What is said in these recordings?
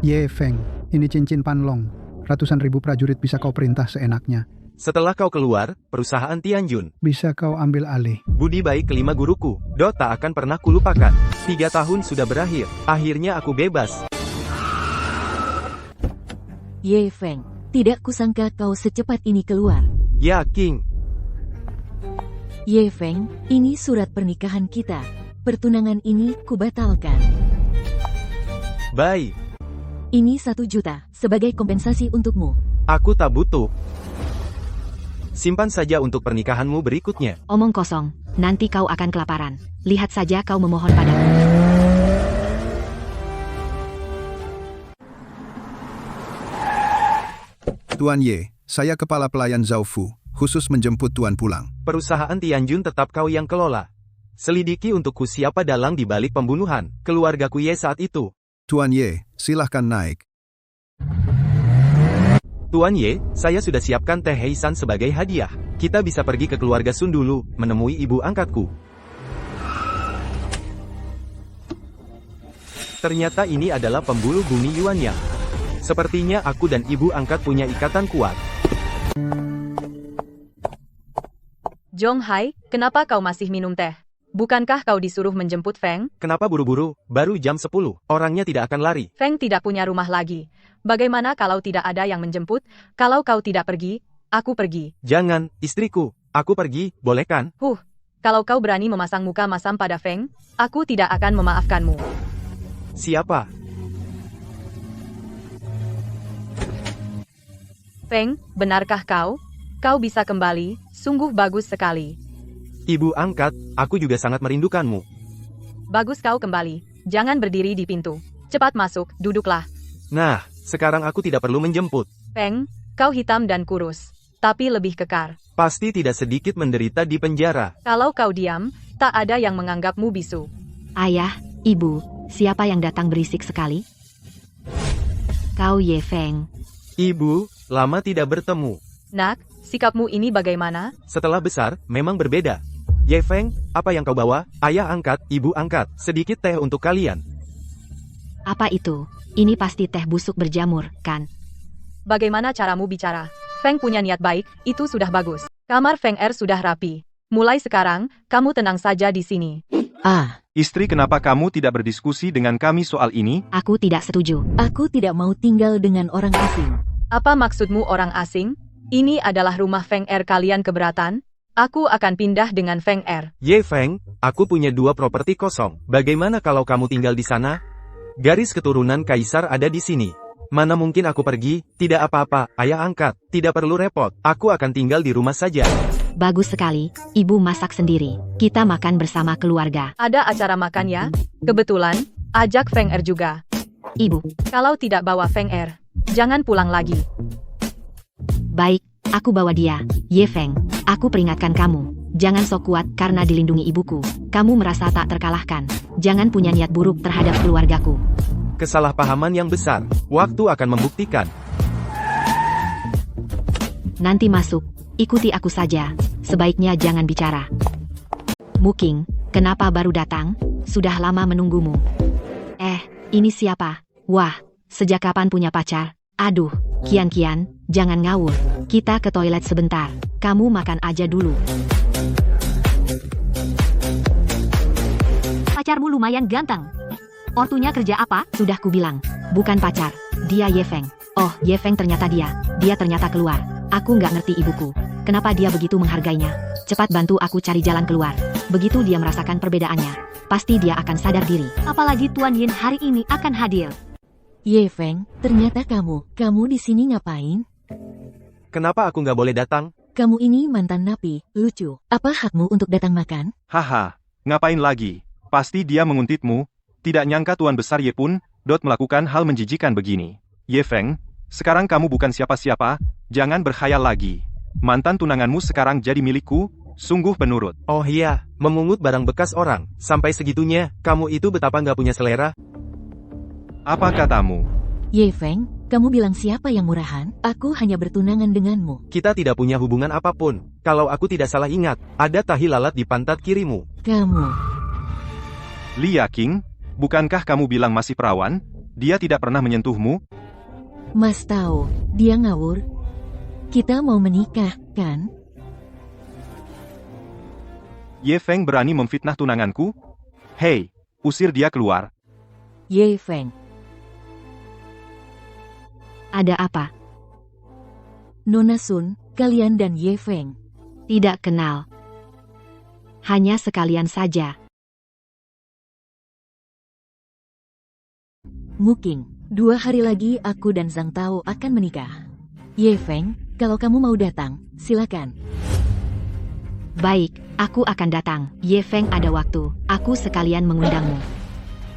Ye Feng, ini cincin Panlong. Ratusan ribu prajurit bisa kau perintah seenaknya. Setelah kau keluar, perusahaan Tianjun Bisa kau ambil alih. budi baik kelima guruku, Do tak akan pernah kulupakan. 3 tahun sudah berakhir, akhirnya aku bebas. Ye Feng, tidak kusangka kau secepat ini keluar. Ya King, Ye Feng, ini surat pernikahan kita. Pertunangan ini kubatalkan. bye. Ini 1 juta, sebagai kompensasi untukmu. Aku tak butuh. Simpan saja untuk pernikahanmu berikutnya. Omong kosong, nanti kau akan kelaparan. Lihat saja kau memohon padaku. Tuan Ye, saya kepala pelayan Zhao Fu, khusus menjemput Tuan pulang. Perusahaan Tianjun tetap kau yang kelola. Selidiki untukku siapa dalang di balik pembunuhan keluargaku Ye saat itu. Tuan Ye, silahkan naik. Tuan Ye, saya sudah siapkan teh Heisan sebagai hadiah. Kita bisa pergi ke keluarga Sun dulu, menemui ibu angkatku. Ternyata ini adalah pembuluh bumi Yuanya. Sepertinya aku dan ibu angkat punya ikatan kuat. Jong Hai, kenapa kau masih minum teh? Bukankah kau disuruh menjemput Feng? Kenapa buru-buru? Baru jam 10, orangnya tidak akan lari. Feng tidak punya rumah lagi. Bagaimana kalau tidak ada yang menjemput? Kalau kau tidak pergi, aku pergi. Jangan, istriku. Aku pergi, boleh kan? Kalau kau berani memasang muka masam pada Feng, aku tidak akan memaafkanmu. Siapa? Feng, benarkah kau? Kau bisa kembali, sungguh bagus sekali. Ibu angkat, aku juga sangat merindukanmu. Bagus kau kembali. Jangan berdiri di pintu. Cepat masuk, duduklah. Nah, sekarang aku tidak perlu menjemput. Feng, kau hitam dan kurus, tapi lebih kekar. Pasti tidak sedikit menderita di penjara. Kalau kau diam, tak ada yang menganggapmu bisu. Ayah, ibu, siapa yang datang berisik sekali? Kau Ye Feng. Ibu, lama tidak bertemu. Nak, sikapmu ini bagaimana? Setelah besar, memang berbeda. Ye Feng, apa yang kau bawa? Ayah angkat, ibu angkat, sedikit teh untuk kalian. Apa itu? Ini pasti teh busuk berjamur, kan? Bagaimana caramu bicara? Feng punya niat baik, itu sudah bagus. Kamar Feng Er sudah rapi. Mulai sekarang, kamu tenang saja di sini. Istri, kenapa kamu tidak berdiskusi dengan kami soal ini? Aku tidak setuju. Aku tidak mau tinggal dengan orang asing. Apa maksudmu orang asing? Ini adalah rumah Feng Er, kalian keberatan? Aku akan pindah dengan Feng Er. Ye Feng, aku punya 2 properti kosong. Bagaimana kalau kamu tinggal di sana? Garis keturunan kaisar ada di sini. Mana mungkin aku pergi? Tidak apa-apa, ayah angkat. Tidak perlu repot. Aku akan tinggal di rumah saja. Bagus sekali, ibu masak sendiri. Kita makan bersama keluarga. Ada acara makan ya? Kebetulan, ajak Feng Er juga. Ibu, Kalau tidak bawa Feng Er, jangan pulang lagi. baik, aku bawa dia. Ye Feng, aku peringatkan kamu. Jangan sok kuat karena dilindungi ibuku. Kamu merasa tak terkalahkan. Jangan punya niat buruk terhadap keluargaku. Kesalahpahaman yang besar. Waktu akan membuktikan. Nanti masuk, ikuti aku saja. Sebaiknya jangan bicara. Muking, kenapa baru datang? Sudah lama menunggumu. Ini siapa? Wah, sejak kapan punya pacar? Aduh, Kian, jangan ngawur. Kita ke toilet sebentar. Kamu makan aja dulu. Pacarmu lumayan ganteng. Ortunya kerja apa? Sudah kubilang, bukan pacar. Dia Ye Feng. Oh, Ye Feng ternyata dia. Dia ternyata keluar. Aku nggak ngerti ibuku. Kenapa dia begitu menghargainya? Cepat bantu aku cari jalan keluar. Begitu dia merasakan perbedaannya, pasti dia akan sadar diri. Apalagi Tuan Yin hari ini akan hadir. Ye Feng, ternyata kamu di sini ngapain? Kenapa aku nggak boleh datang? Kamu ini mantan napi, lucu. Apa hakmu untuk datang makan? Haha, ngapain lagi? Pasti dia menguntitmu. Tidak nyangka Tuan Besar Ye pun melakukan hal menjijikan begini. Ye Feng, sekarang kamu bukan siapa-siapa, jangan berkhayal lagi. Mantan tunanganmu sekarang jadi milikku, sungguh penurut. Oh iya, memungut barang bekas orang. Sampai segitunya, kamu itu betapa nggak punya selera. Apa katamu? Ye Feng, kamu bilang siapa yang murahan? Aku hanya bertunangan denganmu. Kita tidak punya hubungan apapun. Kalau aku tidak salah ingat, ada tahi lalat di pantat kirimu. Kamu. Lia King, bukankah kamu bilang masih perawan? Dia tidak pernah menyentuhmu? Mas tahu, dia ngawur. Kita mau menikah, kan? Ye Feng berani memfitnah tunanganku? Hei, usir dia keluar. Ye Feng, Ada apa? Nona Sun, kalian dan Ye Feng. Tidak kenal. Hanya sekalian saja. Muking, 2 hari lagi aku dan Zhang Tao akan menikah. Ye Feng, kalau kamu mau datang, silakan. Baik, aku akan datang. Ye Feng ada waktu. Aku sekalian mengundangmu.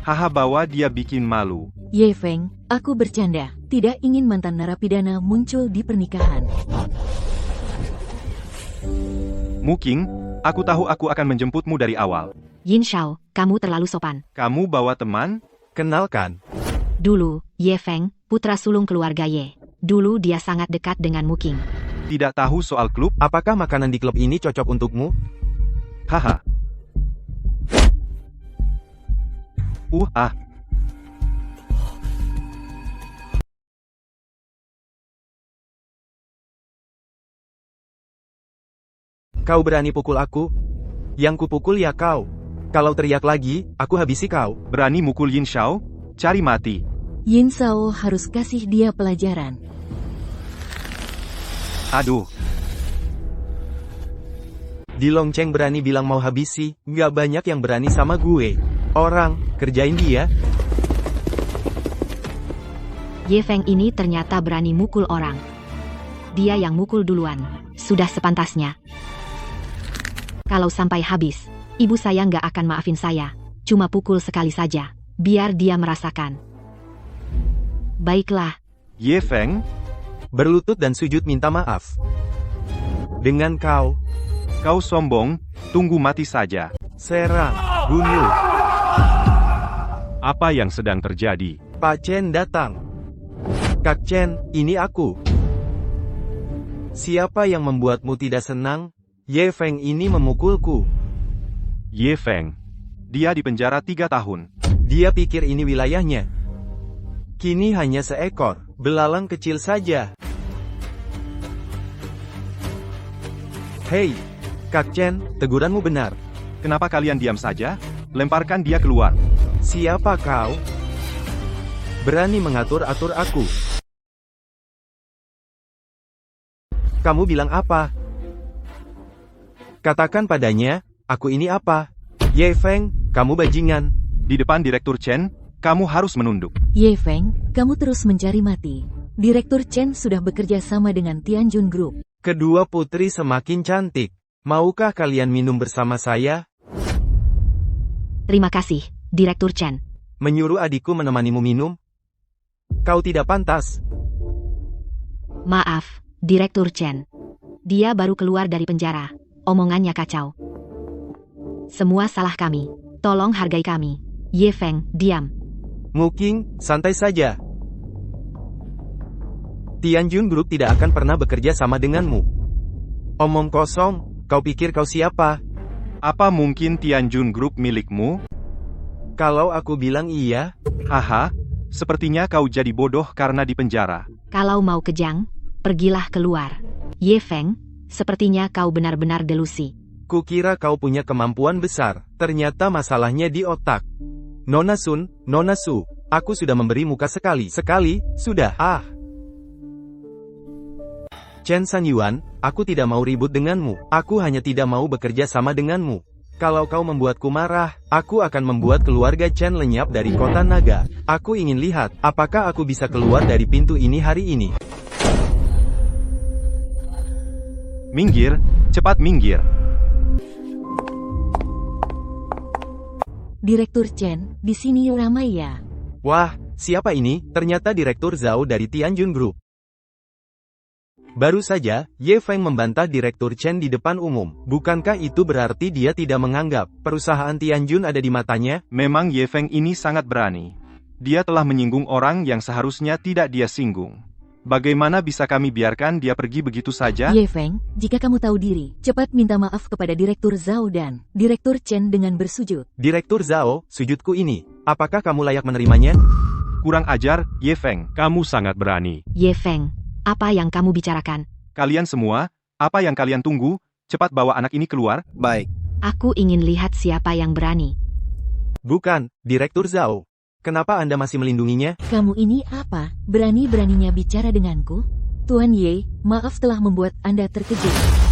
Haha, bawa dia bikin malu. Ye Feng, aku bercanda. Tidak ingin mantan narapidana muncul di pernikahan. Muking, aku tahu aku akan menjemputmu dari awal. Yin Shao, kamu terlalu sopan. Kamu bawa teman? Kenalkan. Dulu, Ye Feng, putra sulung keluarga Ye. Dulu dia sangat dekat dengan Muking. Tidak tahu soal klub? Apakah makanan di klub ini cocok untukmu? Haha. Ah. Kau berani pukul aku? Yang kupukul ya kau. Kalau teriak lagi, aku habisi kau. Berani mukul Yin Shao? Cari mati. Yin Shao harus kasih dia pelajaran. Aduh. Di Longcheng berani bilang mau habisi, nggak banyak yang berani sama gue. Orang, kerjain dia. Ye Feng ini ternyata berani mukul orang. Dia yang mukul duluan. Sudah sepantasnya. Kalau sampai habis, ibu saya nggak akan maafin saya. Cuma pukul sekali saja. Biar dia merasakan. Baiklah. Ye Feng, Berlutut dan sujud minta maaf. Dengan kau, kau sombong, tunggu mati saja. serang, bunuh. Apa yang sedang terjadi? Pak Chen datang. Kak Chen, ini aku. Siapa yang membuatmu tidak senang? Ye Feng ini memukulku. Ye Feng. Dia di penjara 3 tahun. Dia pikir ini wilayahnya. Kini hanya seekor belalang kecil saja. Hei, Kak Chen, teguranmu benar. Kenapa kalian diam saja? Lemparkan dia keluar. Siapa kau? Berani mengatur-atur aku. Kamu bilang apa? Katakan padanya, aku ini apa? Ye Feng, kamu bajingan. Di depan Direktur Chen, kamu harus menunduk. Ye Feng, kamu terus mencari mati. Direktur Chen sudah bekerja sama dengan Tianjun Group. Kedua putri semakin cantik. Maukah kalian minum bersama saya? Terima kasih, Direktur Chen. Menyuruh adikku menemanimu minum? Kau tidak pantas. Maaf, Direktur Chen. Dia baru keluar dari penjara. Omongannya kacau. Semua salah kami. Tolong hargai kami. Ye Feng, diam. Muking, santai saja. Tianjun Group tidak akan pernah bekerja sama denganmu. Omong kosong, kau pikir kau siapa? Apa mungkin Tianjun Group milikmu? Kalau aku bilang iya, Haha, sepertinya kau jadi bodoh karena di penjara. Kalau mau kejang, pergilah keluar. Ye Feng, sepertinya kau benar-benar delusi. kukira kau punya kemampuan besar, ternyata masalahnya di otak. Nona Sun, Nona Su, aku sudah memberi muka sekali, sudah, Chen San Yuan, aku tidak mau ribut denganmu, aku hanya tidak mau bekerja sama denganmu. Kalau kau membuatku marah, aku akan membuat keluarga Chen lenyap dari kota naga. Aku ingin lihat, apakah aku bisa keluar dari pintu ini hari ini. Minggir, cepat minggir. Direktur Chen, di sini ramai ya. Wah, siapa ini? Ternyata Direktur Zhao dari Tianjun Group. Baru saja, Ye Feng membantah Direktur Chen di depan umum. Bukankah itu berarti dia tidak menganggap perusahaan Tianjun ada di matanya? Memang Ye Feng ini sangat berani. Dia telah menyinggung orang yang seharusnya tidak dia singgung. Bagaimana bisa kami biarkan dia pergi begitu saja? Ye Feng, jika kamu tahu diri, cepat minta maaf kepada Direktur Zhao dan Direktur Chen dengan bersujud. Direktur Zhao, sujudku ini, apakah kamu layak menerimanya? Kurang ajar, Ye Feng. Kamu sangat berani. Ye Feng, apa yang kamu bicarakan? Kalian semua, apa yang kalian tunggu? Cepat bawa anak ini keluar. Baik. Aku ingin lihat siapa yang berani. Bukan, Direktur Zhao. Kenapa Anda masih melindunginya? Kamu ini apa? Berani-beraninya bicara denganku? Tuan Ye, maaf telah membuat Anda terkejut.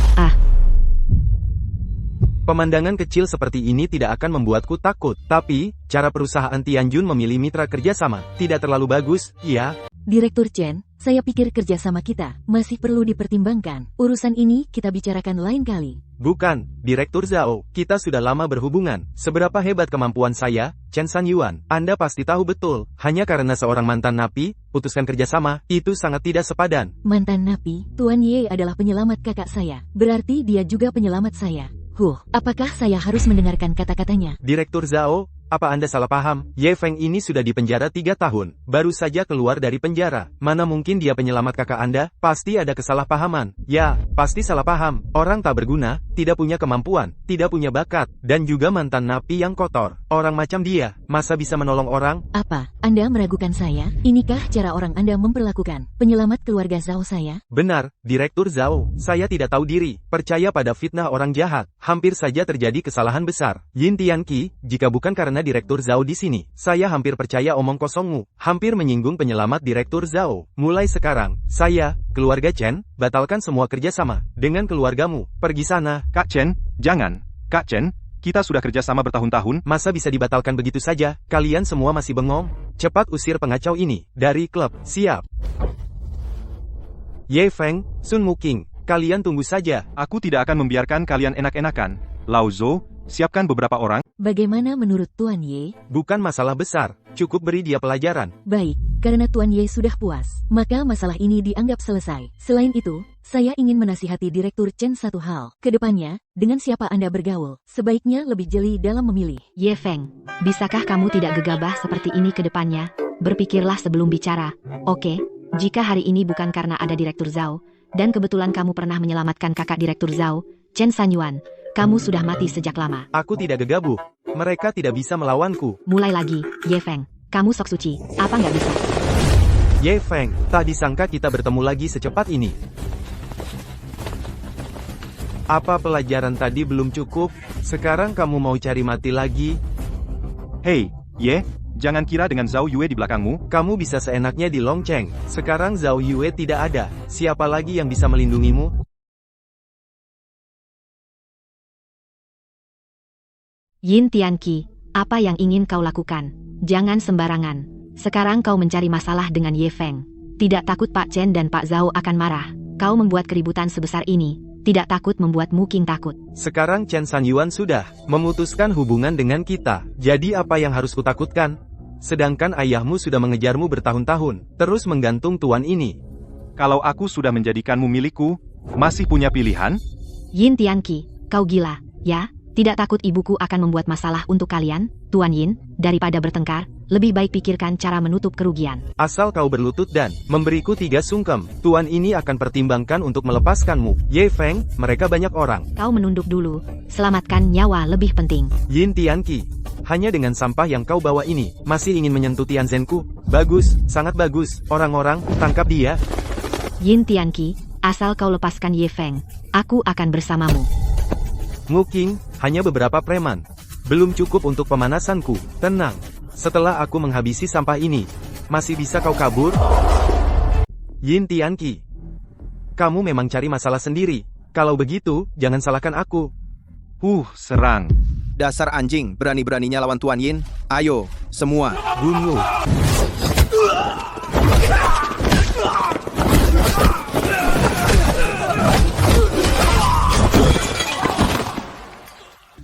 Pemandangan kecil seperti ini tidak akan membuatku takut. Tapi, cara perusahaan Tianjun memilih mitra kerjasama tidak terlalu bagus, iya? Direktur Chen, saya pikir kerjasama kita masih perlu dipertimbangkan. Urusan ini kita bicarakan lain kali. Bukan, Direktur Zhao. Kita sudah lama berhubungan. Seberapa hebat kemampuan saya, Chen Sanyuan? Anda pasti tahu betul. Hanya karena seorang mantan napi, putuskan kerjasama, itu sangat tidak sepadan. Mantan napi, Tuan Ye adalah penyelamat kakak saya. Berarti dia juga penyelamat saya. Apakah saya harus mendengarkan kata-katanya? Direktur Zhao, apa Anda salah paham? Ye Feng ini sudah dipenjara 3 tahun. Baru saja keluar dari penjara. Mana mungkin dia penyelamat kakak Anda? Pasti ada kesalahpahaman. Ya, pasti salah paham. Orang tak berguna, tidak punya kemampuan, tidak punya bakat, dan juga mantan napi yang kotor. Orang macam dia, masa bisa menolong orang? Apa? Anda meragukan saya? Inikah cara orang Anda memperlakukan penyelamat keluarga Zhao saya? Benar, Direktur Zhao. Saya tidak tahu diri. Percaya pada fitnah orang jahat. Hampir saja terjadi kesalahan besar. Yin Tianqi, jika bukan karena Direktur Zhao di sini, saya hampir percaya omong kosongmu. Hampir menyinggung penyelamat Direktur Zhao. Mulai sekarang, saya, keluarga Chen, batalkan semua kerjasama dengan keluargamu. Pergi sana. Kak Chen, jangan. Kak Chen, kita sudah kerjasama bertahun-tahun. Masa bisa dibatalkan begitu saja? Kalian semua masih bengong? Cepat usir pengacau ini dari klub. Siap. Ye Feng, Sun Muking, kalian tunggu saja. Aku tidak akan membiarkan kalian enak-enakan. Lao Zhou, siapkan beberapa orang. Bagaimana menurut Tuan Ye? Bukan masalah besar, cukup beri dia pelajaran. Baik, karena Tuan Ye sudah puas, maka masalah ini dianggap selesai. Selain itu, saya ingin menasihati Direktur Chen satu hal. Kedepannya, dengan siapa Anda bergaul, sebaiknya lebih jeli dalam memilih. Ye Feng, bisakah kamu tidak gegabah seperti ini ke depannya? Berpikirlah sebelum bicara. Oke, jika hari ini bukan karena ada Direktur Zhao, dan kebetulan kamu pernah menyelamatkan kakak Direktur Zhao, Chen Sanyuan, kamu sudah mati sejak lama. Aku tidak gegabah. Mereka tidak bisa melawanku. Mulai lagi, Ye Feng. Kamu sok suci, apa nggak bisa? Ye Feng, tak disangka kita bertemu lagi secepat ini. Apa pelajaran tadi belum cukup? Sekarang kamu mau cari mati lagi? Hei, Ye, jangan kira dengan Zhao Yue di belakangmu. Kamu bisa seenaknya di Longcheng. Sekarang Zhao Yue tidak ada. Siapa lagi yang bisa melindungimu? Yin Tianqi, apa yang ingin kau lakukan? Jangan sembarangan. Sekarang kau mencari masalah dengan Ye Feng. Tidak takut Pak Chen dan Pak Zhao akan marah. Kau membuat keributan sebesar ini. Tidak takut membuat Muking takut. Sekarang Chen Sanyuan sudah memutuskan hubungan dengan kita. Jadi apa yang harus kutakutkan? Sedangkan ayahmu sudah mengejarmu bertahun-tahun, terus menggantung tuan ini. Kalau aku sudah menjadikanmu milikku, masih punya pilihan? Yin Tianqi, kau gila, ya? Tidak takut ibuku akan membuat masalah untuk kalian, Tuan Yin? Daripada bertengkar, lebih baik pikirkan cara menutup kerugian. Asal kau berlutut dan memberiku 3 sungkem, tuan ini akan pertimbangkan untuk melepaskanmu. Ye Feng, mereka banyak orang. Kau menunduk dulu, selamatkan nyawa lebih penting. Yin Tianqi, hanya dengan sampah yang kau bawa ini, masih ingin menyentuh Tianzhenku? Bagus, sangat bagus. Orang-orang, tangkap dia. Yin Tianqi, asal kau lepaskan Ye Feng, aku akan bersamamu. Muking, hanya beberapa preman. Belum cukup untuk pemanasanku. Tenang. Setelah aku menghabisi sampah ini, masih bisa kau kabur? Yin Tianqi, kamu memang cari masalah sendiri. Kalau begitu, jangan salahkan aku. Serang. Dasar anjing, berani-beraninya lawan Tuan Yin. Ayo, semua, Bunuh.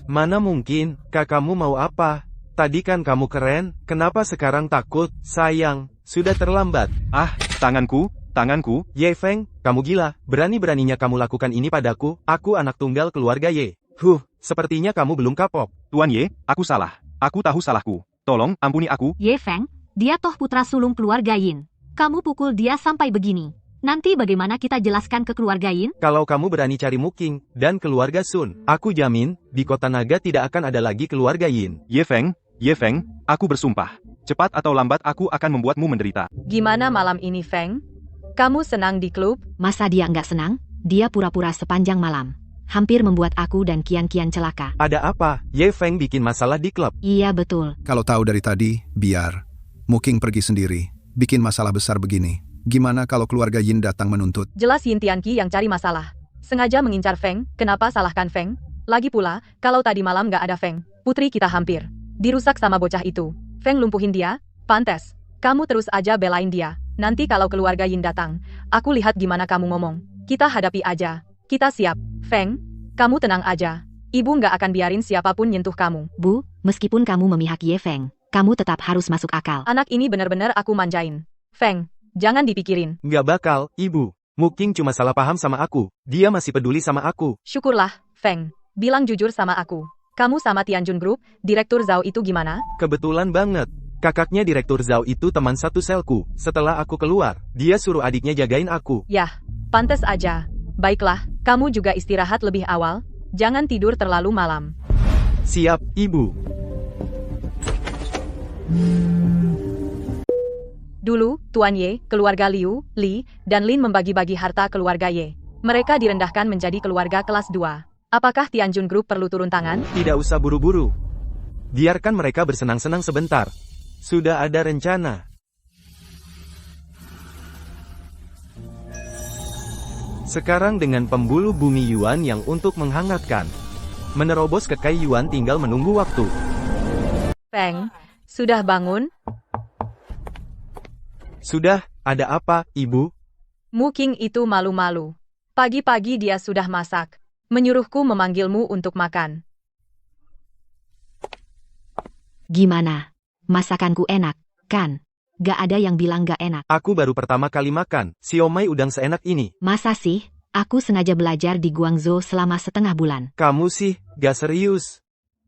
Mana mungkin, kakakmu mau apa? Tadi kan kamu keren, kenapa sekarang takut? Sayang, sudah terlambat. Tanganku. Ye Feng, kamu gila, berani-beraninya kamu lakukan ini padaku, aku anak tunggal keluarga Ye. Sepertinya kamu belum kapok. Tuan Ye, aku salah. Aku tahu salahku. Tolong, ampuni aku. Ye Feng, dia toh putra sulung keluarga Yin. Kamu pukul dia sampai begini. Nanti bagaimana kita jelaskan ke keluarga Yin? Kalau kamu berani cari Muking dan keluarga Sun, aku jamin, di kota naga tidak akan ada lagi keluarga Yin. Ye Feng, aku bersumpah. Cepat atau lambat aku akan membuatmu menderita. Gimana malam ini, Feng? Kamu senang di klub? Masa dia nggak senang? Dia pura-pura sepanjang malam. Hampir membuat aku dan Kian-Kian celaka. Ada apa? Ye Feng bikin masalah di klub. Iya betul. Kalau tahu dari tadi, biar. Muking pergi sendiri. Bikin masalah besar begini. Gimana kalau keluarga Yin datang menuntut? Jelas Yin Tianqi yang cari masalah. Sengaja mengincar Feng, kenapa salahkan Feng? Lagi pula, kalau tadi malam nggak ada Feng, putri kita hampir dirusak sama bocah itu. Feng lumpuhin dia? Pantes. Kamu terus aja belain dia. Nanti kalau keluarga Yin datang, aku lihat gimana kamu ngomong. Kita hadapi aja. Kita siap. Feng, kamu tenang aja. Ibu nggak akan biarin siapapun nyentuh kamu. Bu, meskipun kamu memihak Ye Feng, kamu tetap harus masuk akal. Anak ini benar-benar aku manjain. Feng, jangan dipikirin. Nggak bakal, Ibu. Muking cuma salah paham sama aku. Dia masih peduli sama aku. Syukurlah, Feng. Bilang jujur sama aku. Kamu sama Tianjun Group, Direktur Zhao itu gimana? Kebetulan banget. Kakaknya Direktur Zhao itu teman satu selku. Setelah aku keluar, dia suruh adiknya jagain aku. Yah, pantes aja. Baiklah, kamu juga istirahat lebih awal. Jangan tidur terlalu malam. Siap, Ibu. Dulu, Tuan Ye, keluarga Liu, Li, dan Lin membagi-bagi harta keluarga Ye. Mereka direndahkan menjadi keluarga kelas 2. Apakah Tianjun Group perlu turun tangan? Tidak usah buru-buru. Biarkan mereka bersenang-senang sebentar. Sudah ada rencana. Sekarang dengan pembuluh bumi Yuan yang untuk menghangatkan. Menerobos ke Kai Yuan tinggal menunggu waktu. Feng, sudah bangun? Sudah, ada apa, Ibu? Muking itu malu-malu. Pagi-pagi dia sudah masak. Menyuruhku memanggilmu untuk makan. Gimana? Masakanku enak, kan? Gak ada yang bilang gak enak. Aku baru pertama kali makan, siomay udang seenak ini. Masa sih? Aku sengaja belajar di Guangzhou selama setengah bulan. Kamu sih, gak serius.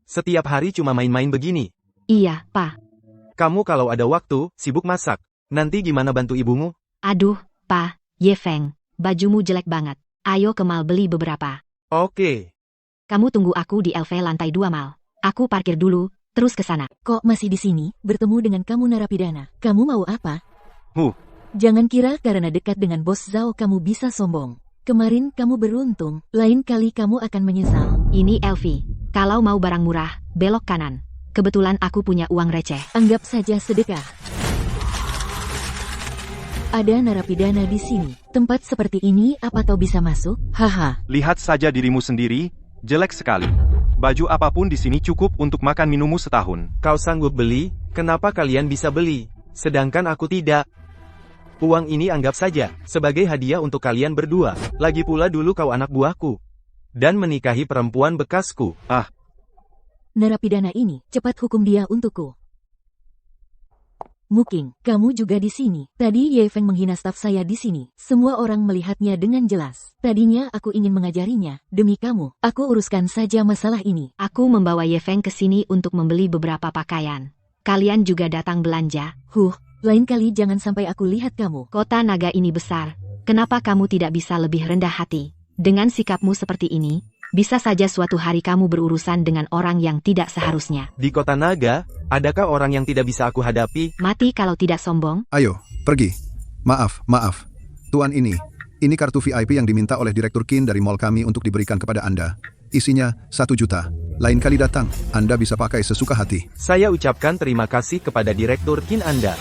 Setiap hari cuma main-main begini. Iya, Pa. Kamu kalau ada waktu, sibuk masak. Nanti gimana bantu ibumu? Aduh, Pa, Ye Feng, bajumu jelek banget. Ayo ke mall beli beberapa. Oke. Kamu tunggu aku di LV lantai 2 mall. Aku parkir dulu, terus ke sana. Kok masih di sini, bertemu dengan kamu narapidana? Kamu mau apa? Jangan kira karena dekat dengan bos Zhao kamu bisa sombong. Kemarin kamu beruntung, lain kali kamu akan menyesal. Ini Elvi. Kalau mau barang murah, belok kanan. Kebetulan aku punya uang receh. Anggap saja sedekah. Ada narapidana di sini. Tempat seperti ini apa kau bisa masuk? Haha. Lihat saja dirimu sendiri, jelek sekali. Baju apapun di sini cukup untuk makan minummu setahun. Kau sanggup beli? Kenapa kalian bisa beli? Sedangkan aku tidak. Uang ini anggap saja sebagai hadiah untuk kalian berdua. Lagi pula dulu kau anak buahku. Dan menikahi perempuan bekasku. Narapidana ini, cepat hukum dia untukku. Muking, kamu juga di sini. Tadi Ye Feng menghina staf saya di sini. Semua orang melihatnya dengan jelas. Tadinya aku ingin mengajarinya. Demi kamu, aku uruskan saja masalah ini. Aku membawa Ye Feng ke sini untuk membeli beberapa pakaian. Kalian juga datang belanja. Lain kali jangan sampai aku lihat kamu. Kota naga ini besar. Kenapa kamu tidak bisa lebih rendah hati? Dengan sikapmu seperti ini, bisa saja suatu hari kamu berurusan dengan orang yang tidak seharusnya. Di kota naga, adakah orang yang tidak bisa aku hadapi? Mati kalau tidak sombong. Ayo, pergi. Maaf. Tuan ini kartu VIP yang diminta oleh Direktur Qin dari mall kami untuk diberikan kepada Anda. Isinya 1 juta. Lain kali datang, Anda bisa pakai sesuka hati. Saya ucapkan terima kasih kepada Direktur Qin Anda.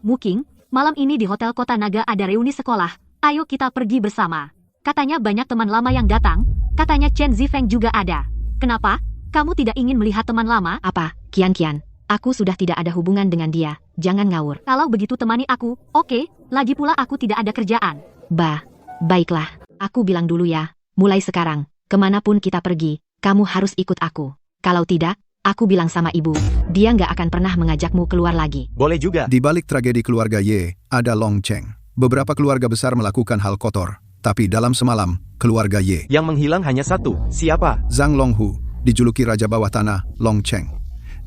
Muking, malam ini di Hotel Kota Naga ada reuni sekolah. Ayo kita pergi bersama. Katanya banyak teman lama yang datang. Katanya Chen Zifeng juga ada. Kenapa? Kamu tidak ingin melihat teman lama? Apa, Kian? Aku sudah tidak ada hubungan dengan dia. Jangan ngawur. Kalau begitu temani aku, oke. Lagi pula aku tidak ada kerjaan. Baiklah. Aku bilang dulu ya. Mulai sekarang, kemanapun kita pergi, kamu harus ikut aku. Kalau tidak, aku bilang sama ibu, dia nggak akan pernah mengajakmu keluar lagi. Boleh juga. Di balik tragedi keluarga Ye, ada Long Cheng. Beberapa keluarga besar melakukan hal kotor. Tapi dalam semalam, keluarga Ye, Yang menghilang hanya satu. Siapa? Zhang Longhu, dijuluki Raja Bawah Tanah, Long Cheng.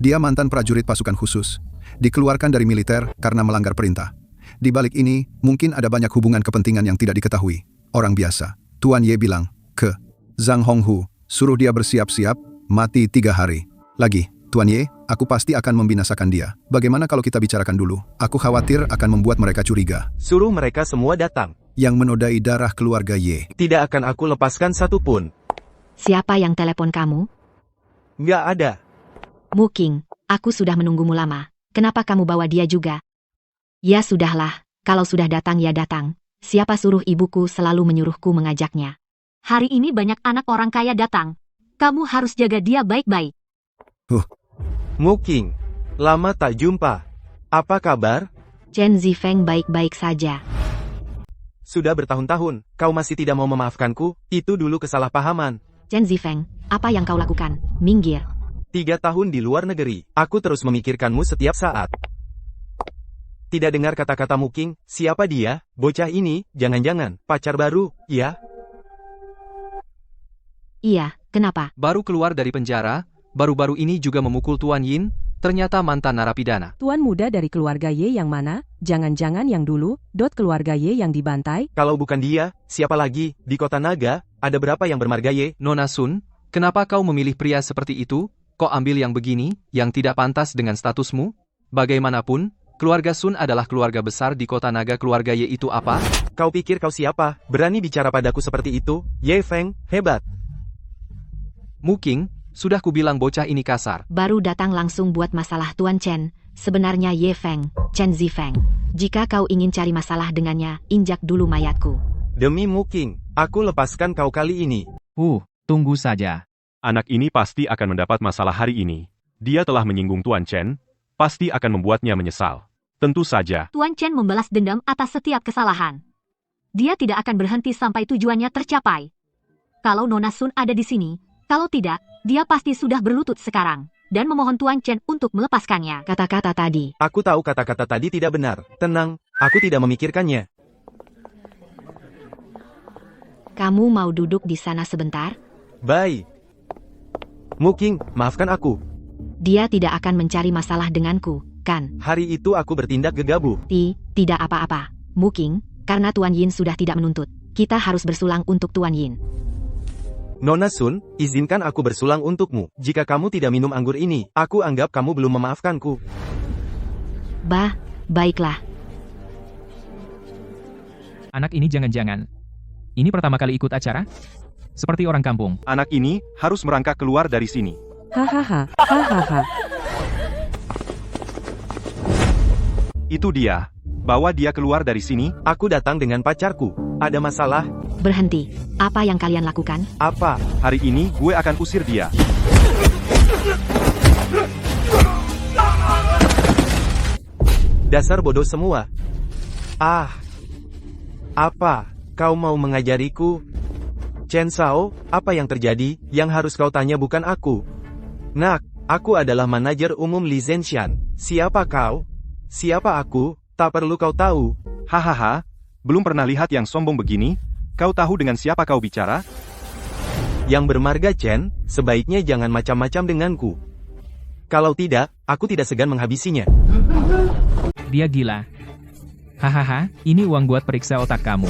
Dia mantan prajurit pasukan khusus. Dikeluarkan dari militer karena melanggar perintah. Di balik ini, mungkin ada banyak hubungan kepentingan yang tidak diketahui. Orang biasa. Tuan Ye bilang ke Zhang Honghu, suruh dia bersiap-siap, mati 3 hari. Lagi, Tuan Ye, aku pasti akan membinasakan dia. Bagaimana kalau kita bicarakan dulu? Aku khawatir akan membuat mereka curiga. Suruh mereka semua datang. Yang menodai darah keluarga Ye. Tidak akan aku lepaskan satupun. Siapa yang telepon kamu? Nggak ada. Muking, aku sudah menunggumu lama. Kenapa kamu bawa dia juga? Ya sudahlah, kalau sudah datang ya datang. Siapa suruh ibuku selalu menyuruhku mengajaknya? Hari ini banyak anak orang kaya datang. Kamu harus jaga dia baik-baik. Muking, lama tak jumpa. Apa kabar? Chen Zifeng baik-baik saja. Sudah bertahun-tahun, kau masih tidak mau memaafkanku? Itu dulu kesalahpahaman. Chen Zifeng, apa yang kau lakukan? Minggir. 3 tahun di luar negeri, aku terus memikirkanmu setiap saat. Tidak dengar kata-kata Muking, siapa dia? Bocah ini, jangan-jangan, pacar baru, ya? Iya, kenapa? Baru keluar dari penjara, baru-baru ini juga memukul Tuan Yin, ternyata mantan narapidana. Tuan muda dari keluarga Ye yang mana? Jangan-jangan yang dulu, keluarga Ye yang dibantai? Kalau bukan dia, siapa lagi? Di kota Naga, ada berapa yang bermarga Ye? Nona Sun, kenapa kau memilih pria seperti itu? Kok ambil yang begini, yang tidak pantas dengan statusmu? Bagaimanapun, keluarga Sun adalah keluarga besar di kota Naga. Keluarga Ye itu apa? Kau pikir kau siapa? Berani bicara padaku seperti itu? Ye Feng, hebat. Muking, sudah kubilang bocah ini kasar. Baru datang langsung buat masalah Tuan Chen. Sebenarnya Ye Feng, Chen Zifeng. Jika kau ingin cari masalah dengannya, injak dulu mayatku. Demi Muking, aku lepaskan kau kali ini. Tunggu saja. Anak ini pasti akan mendapat masalah hari ini. Dia telah menyinggung Tuan Chen, pasti akan membuatnya menyesal. Tentu saja. Tuan Chen membalas dendam atas setiap kesalahan. Dia tidak akan berhenti sampai tujuannya tercapai. Kalau Nona Sun ada di sini, kalau tidak, dia pasti sudah berlutut sekarang, dan memohon Tuan Chen untuk melepaskannya. Kata-kata tadi. Aku tahu kata-kata tadi tidak benar. Tenang, aku tidak memikirkannya. Kamu mau duduk di sana sebentar? Baik. Muking, maafkan aku. Dia tidak akan mencari masalah denganku, kan? Hari itu aku bertindak gegabah. Tidak apa-apa. Muking, karena Tuan Yin sudah tidak menuntut, kita harus bersulang untuk Tuan Yin. Nona Sun, izinkan aku bersulang untukmu. Jika kamu tidak minum anggur ini, aku anggap kamu belum memaafkanku. Baiklah. Anak ini jangan-jangan. Ini pertama kali ikut acara? Seperti orang kampung. Anak ini harus merangkak keluar dari sini. Hahaha. Itu dia. Bawa dia keluar dari sini. Aku datang dengan pacarku. Ada masalah? Berhenti. Apa yang kalian lakukan? Apa? Hari ini gue akan usir dia. Dasar bodoh semua. Apa? Kau mau mengajariku? Chen Sao, apa yang terjadi? Yang harus kau tanya bukan aku. Nak, aku adalah manajer umum Li Zenshan. Siapa kau? Siapa aku? Tak perlu kau tahu. Hahaha, belum pernah lihat yang sombong begini? Kau tahu dengan siapa kau bicara? Yang bermarga Chen, sebaiknya jangan macam-macam denganku. Kalau tidak, aku tidak segan menghabisinya. Dia gila. Hahaha, ini uang buat periksa otak kamu.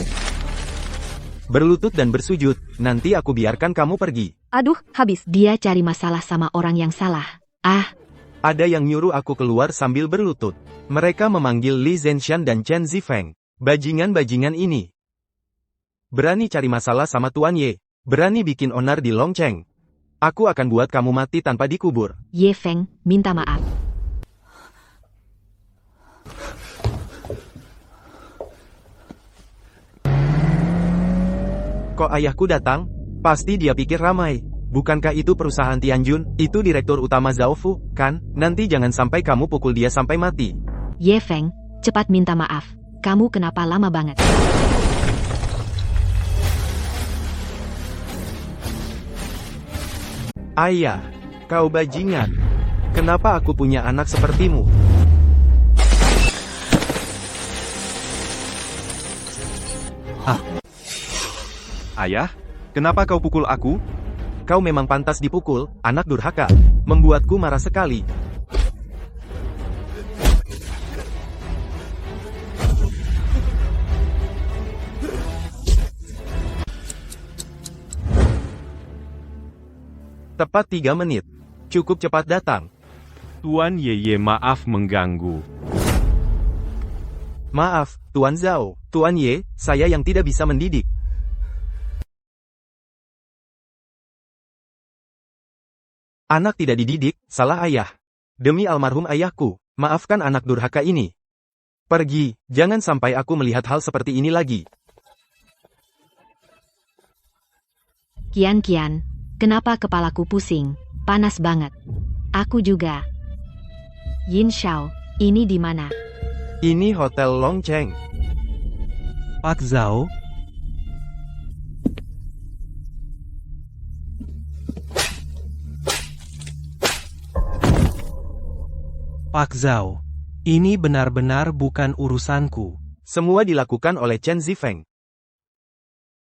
Berlutut dan bersujud, nanti aku biarkan kamu pergi. Aduh, habis. Dia cari masalah sama orang yang salah. Ada yang nyuruh aku keluar sambil berlutut. Mereka memanggil Li Zenshan dan Chen Zifeng. Bajingan-bajingan ini. Berani cari masalah sama Tuan Ye. Berani bikin onar di Longcheng. Aku akan buat kamu mati tanpa dikubur. Ye Feng, minta maaf. Kok ayahku datang? Pasti dia pikir ramai. Bukankah itu perusahaan Tianjun? Itu direktur utama Zaofu, kan? Nanti jangan sampai kamu pukul dia sampai mati. Ye Feng, cepat minta maaf. Kamu kenapa lama banget? Ayah, kau bajingan. Kenapa aku punya anak sepertimu? Ayah, kenapa kau pukul aku? Kau memang pantas dipukul, anak durhaka. Membuatku marah sekali. Tepat 3 menit. Cukup cepat datang. Tuan Ye, maaf mengganggu. Maaf, Tuan Zhao. Tuan Ye, saya yang tidak bisa mendidik. Anak tidak dididik, salah ayah. Demi almarhum ayahku, maafkan anak durhaka ini. Pergi, jangan sampai aku melihat hal seperti ini lagi. Kian, kenapa kepalaku pusing? Panas banget. Aku juga. Yin Xiao, ini di mana? Ini Hotel Longcheng. Pak Zhao, Pak Zhao, ini benar-benar bukan urusanku. Semua dilakukan oleh Chen Zifeng.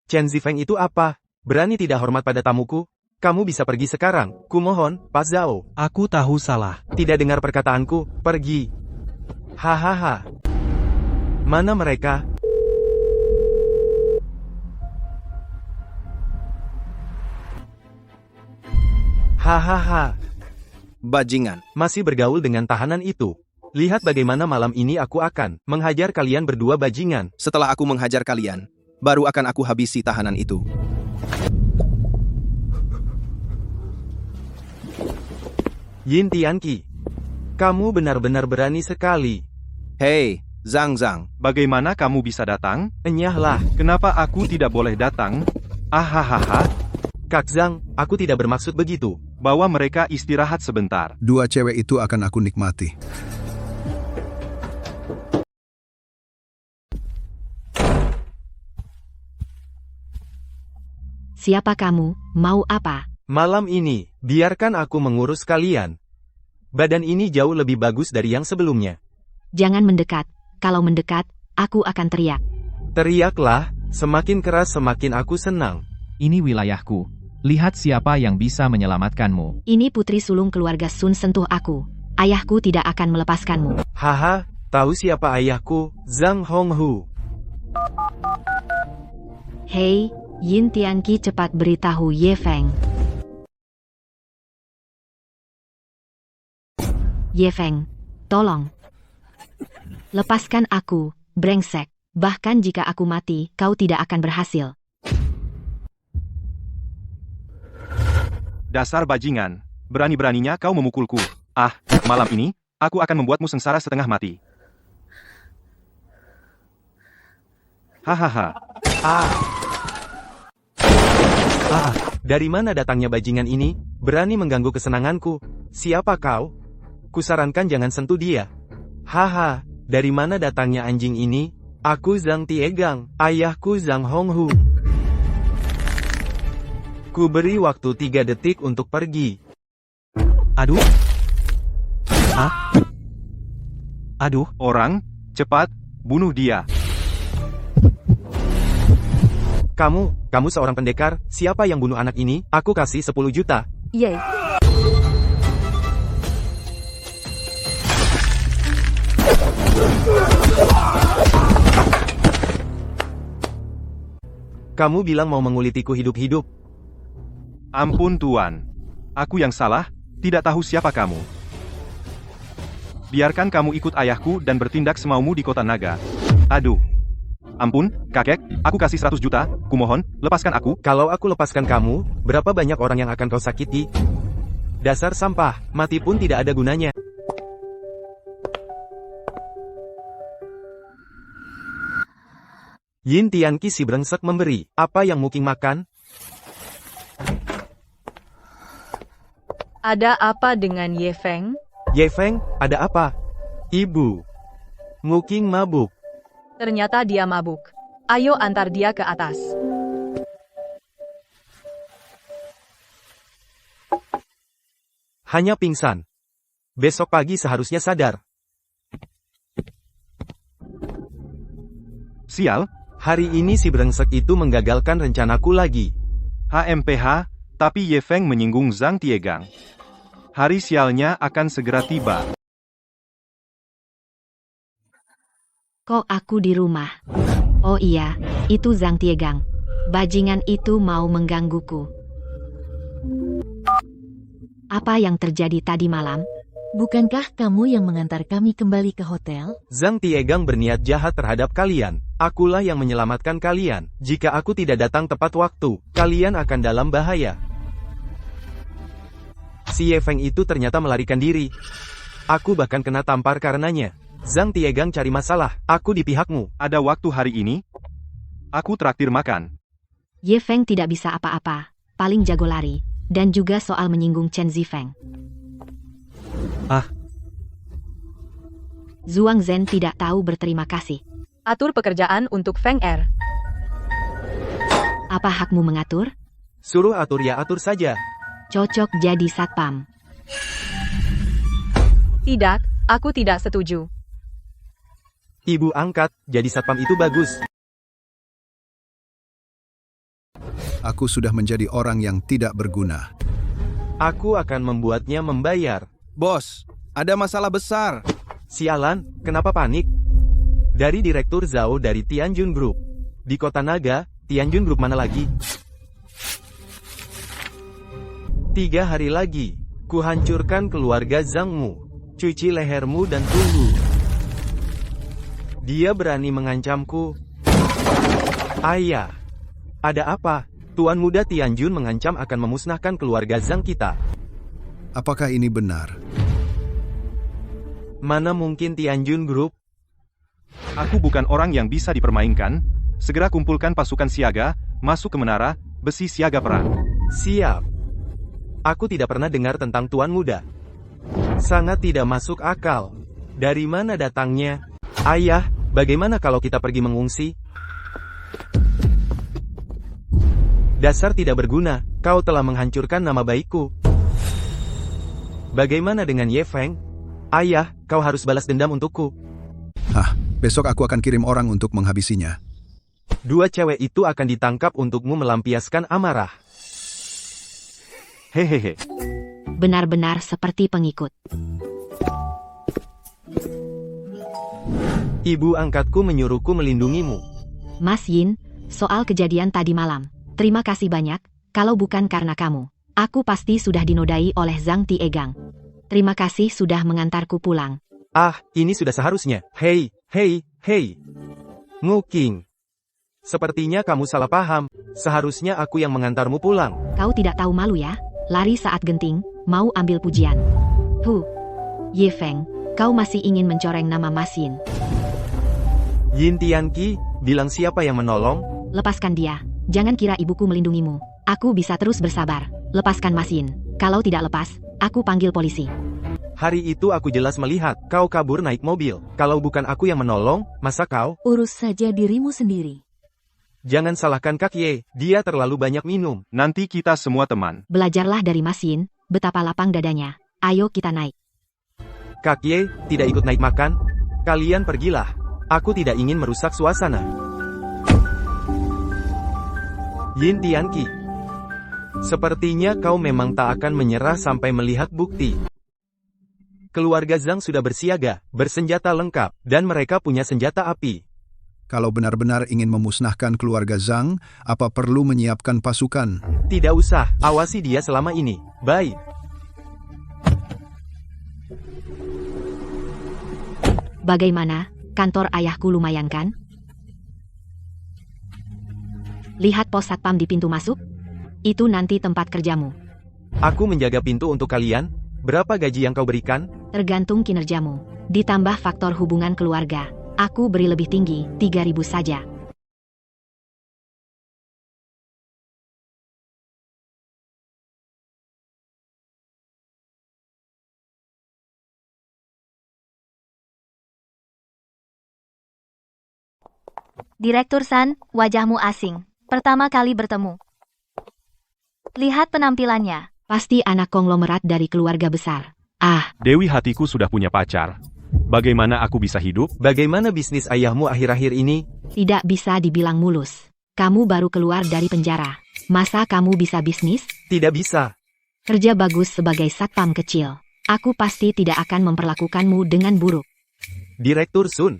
Chen Zifeng itu apa? Berani tidak hormat pada tamuku? Kamu bisa pergi sekarang, kumohon, Pak Zhao. Aku tahu salah. Tidak dengar perkataanku, pergi. Hahaha. Mana mereka? Hahaha. Bajingan. Masih bergaul dengan tahanan itu. Lihat bagaimana malam ini aku akan menghajar kalian berdua bajingan. Setelah aku menghajar kalian, baru akan aku habisi tahanan itu. Yin Tianqi. Kamu benar-benar berani sekali. Hei, Zhang. Bagaimana kamu bisa datang? Enyahlah. Kenapa aku tidak boleh datang? Ahahaha. Kak Zhang, aku tidak bermaksud begitu. Bawa mereka istirahat sebentar. Dua cewek itu akan aku nikmati. Siapa kamu? Mau apa? Malam ini, biarkan aku mengurus kalian. Badan ini jauh lebih bagus dari yang sebelumnya. Jangan mendekat. Kalau mendekat, aku akan teriak. Teriaklah, semakin keras semakin aku senang. Ini wilayahku. Lihat siapa yang bisa menyelamatkanmu. Ini putri sulung keluarga Sun sentuh aku. Ayahku tidak akan melepaskanmu. Haha, tahu siapa ayahku? Zhang Honghu. Hei, Yin Tianqi, cepat beritahu Ye Feng. Ye Feng, tolong. Lepaskan aku, brengsek. Bahkan jika aku mati, kau tidak akan berhasil. Dasar bajingan. Berani-beraninya kau memukulku. Malam ini, aku akan membuatmu sengsara setengah mati. Hahaha. Dari mana datangnya bajingan ini? Berani mengganggu kesenanganku. Siapa kau? Kusarankan jangan sentuh dia. Haha, dari mana datangnya anjing ini? Aku Zhang Tiegang, ayahku Zhang Honghu. Ku beri waktu 3 detik untuk pergi. Aduh. Aduh, orang, cepat, bunuh dia. Kamu seorang pendekar, siapa yang bunuh anak ini? Aku kasih 10 juta. Yeay. Kamu bilang mau mengulitiku hidup-hidup. Ampun Tuan. Aku yang salah, tidak tahu siapa kamu. Biarkan kamu ikut ayahku dan bertindak semaumu di kota naga. Aduh. Ampun, kakek, aku kasih 100 juta, kumohon, lepaskan aku. Kalau aku lepaskan kamu, berapa banyak orang yang akan kau sakiti? Dasar sampah, mati pun tidak ada gunanya. Yin Tianqi si brengsek memberi, apa yang Muking makan? Ada apa dengan Ye Feng? Ye Feng, ada apa? Ibu. Muking mabuk. Ternyata dia mabuk. Ayo antar dia ke atas. Hanya pingsan. Besok pagi seharusnya sadar. Sial. Hari ini si brengsek itu menggagalkan rencanaku lagi. HMPH, tapi Ye Feng menyinggung Zhang Tiegang. Hari sialnya akan segera tiba. Kok aku di rumah? Oh iya, itu Zhang Tiegang. Bajingan itu mau menggangguku. Apa yang terjadi tadi malam? Bukankah kamu yang mengantar kami kembali ke hotel? Zhang Tiegang berniat jahat terhadap kalian. Akulah yang menyelamatkan kalian. Jika aku tidak datang tepat waktu, kalian akan dalam bahaya. Si Ye Feng itu ternyata melarikan diri. Aku bahkan kena tampar karenanya. Zhang Tiegang cari masalah, aku di pihakmu. Ada waktu hari ini? Aku traktir makan. Ye Feng tidak bisa apa-apa, paling jago lari, dan juga soal menyinggung Chen Zifeng. Zhuang Zhen tidak tahu berterima kasih. Atur pekerjaan untuk Feng Er. Apa hakmu mengatur? Suruh atur ya atur saja. Cocok jadi satpam. Tidak, aku tidak setuju. Ibu angkat, jadi satpam itu bagus. Aku sudah menjadi orang yang tidak berguna. Aku akan membuatnya membayar. Bos, ada masalah besar. Sialan, kenapa panik? Dari Direktur Zhao dari Tianjun Group. Di Kota Naga, Tianjun Group mana lagi? 3 hari lagi, kuhancurkan keluarga Zhangmu. Cuci lehermu dan tunggu. Dia berani mengancamku. Ayah, ada apa? Tuan Muda Tianjun mengancam akan memusnahkan keluarga Zhang kita. Apakah ini benar? Mana mungkin Tianjun Group? Aku bukan orang yang bisa dipermainkan. Segera kumpulkan pasukan siaga, masuk ke menara, besi siaga perang. Siap. Aku tidak pernah dengar tentang Tuan Muda. Sangat tidak masuk akal. Dari mana datangnya? Ayah, bagaimana kalau kita pergi mengungsi? Dasar tidak berguna, kau telah menghancurkan nama baikku. Bagaimana dengan Ye Feng? Ayah, kau harus balas dendam untukku. Besok aku akan kirim orang untuk menghabisinya. 2 cewek itu akan ditangkap untukmu melampiaskan amarah. Hehehe. Benar-benar seperti pengikut. Ibu angkatku menyuruhku melindungimu. Mas Yin, soal kejadian tadi malam. Terima kasih banyak, kalau bukan karena kamu, aku pasti sudah dinodai oleh Zhang Tiegang. Terima kasih sudah mengantarku pulang. Ini sudah seharusnya. Hei. Nguking. Sepertinya kamu salah paham. Seharusnya aku yang mengantarmu pulang. Kau tidak tahu malu ya? Lari saat genting, mau ambil pujian. Ye Feng, kau masih ingin mencoreng nama Mas Yin. Yin Tianqi, bilang siapa yang menolong? Lepaskan dia. Jangan kira ibuku melindungimu. Aku bisa terus bersabar. Lepaskan Mas Yin. Kalau tidak lepas, aku panggil polisi. Hari itu aku jelas melihat kau kabur naik mobil. Kalau bukan aku yang menolong, masa kau? Urus saja dirimu sendiri. Jangan salahkan Kak Ye, dia terlalu banyak minum. Nanti kita semua teman. Belajarlah dari Mas Yin, betapa lapang dadanya. Ayo kita naik. Kak Ye, tidak ikut naik makan? Kalian pergilah. Aku tidak ingin merusak suasana. Yin Tianqi, sepertinya kau memang tak akan menyerah sampai melihat bukti. Keluarga Zhang sudah bersiaga, bersenjata lengkap, dan mereka punya senjata api. Kalau benar-benar ingin memusnahkan keluarga Zhang, apa perlu menyiapkan pasukan? Tidak usah, awasi dia selama ini. Baik. Bagaimana, kantor ayahku lumayan kan? Lihat pos satpam di pintu masuk? Itu nanti tempat kerjamu. Aku menjaga pintu untuk kalian. Berapa gaji yang kau berikan? Tergantung kinerjamu. Ditambah faktor hubungan keluarga. Aku beri lebih tinggi, 3.000 saja. Direktur San, wajahmu asing. Pertama kali bertemu. Lihat penampilannya. Pasti anak konglomerat dari keluarga besar. Dewi, hatiku sudah punya pacar. Bagaimana aku bisa hidup? Bagaimana bisnis ayahmu akhir-akhir ini? Tidak bisa dibilang mulus. Kamu baru keluar dari penjara. Masa kamu bisa bisnis? Tidak bisa. Kerja bagus sebagai satpam kecil. Aku pasti tidak akan memperlakukanmu dengan buruk. Direktur Sun.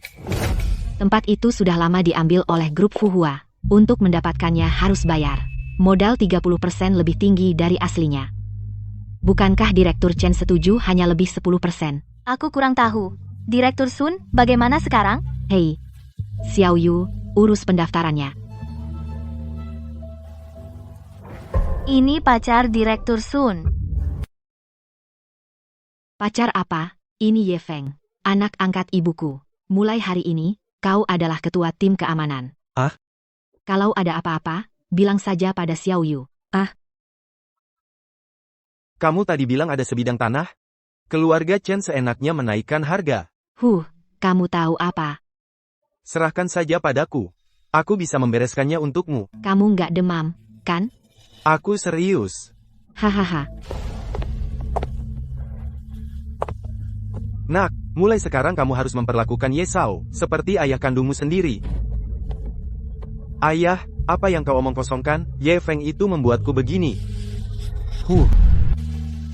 Tempat itu sudah lama diambil oleh grup Fuhua. Untuk mendapatkannya harus bayar. Modal 30% lebih tinggi dari aslinya. Bukankah Direktur Chen setuju hanya lebih 10%? Aku kurang tahu. Direktur Sun, bagaimana sekarang? Hei, Xiao Yu, urus pendaftarannya. Ini pacar Direktur Sun. Pacar apa? Ini Ye Feng, anak angkat ibuku. Mulai hari ini, kau adalah ketua tim keamanan. Ah? Kalau ada apa-apa, bilang saja pada Xiao Yu. Kamu tadi bilang ada sebidang tanah? Keluarga Chen seenaknya menaikkan harga. Kamu tahu apa? Serahkan saja padaku. Aku bisa membereskannya untukmu. Kamu nggak demam, kan? Aku serius. Hahaha. Nak, mulai sekarang kamu harus memperlakukan Ye Sao seperti ayah kandungmu sendiri. Ayah, apa yang kau omong kosongkan? Ye Feng itu membuatku begini.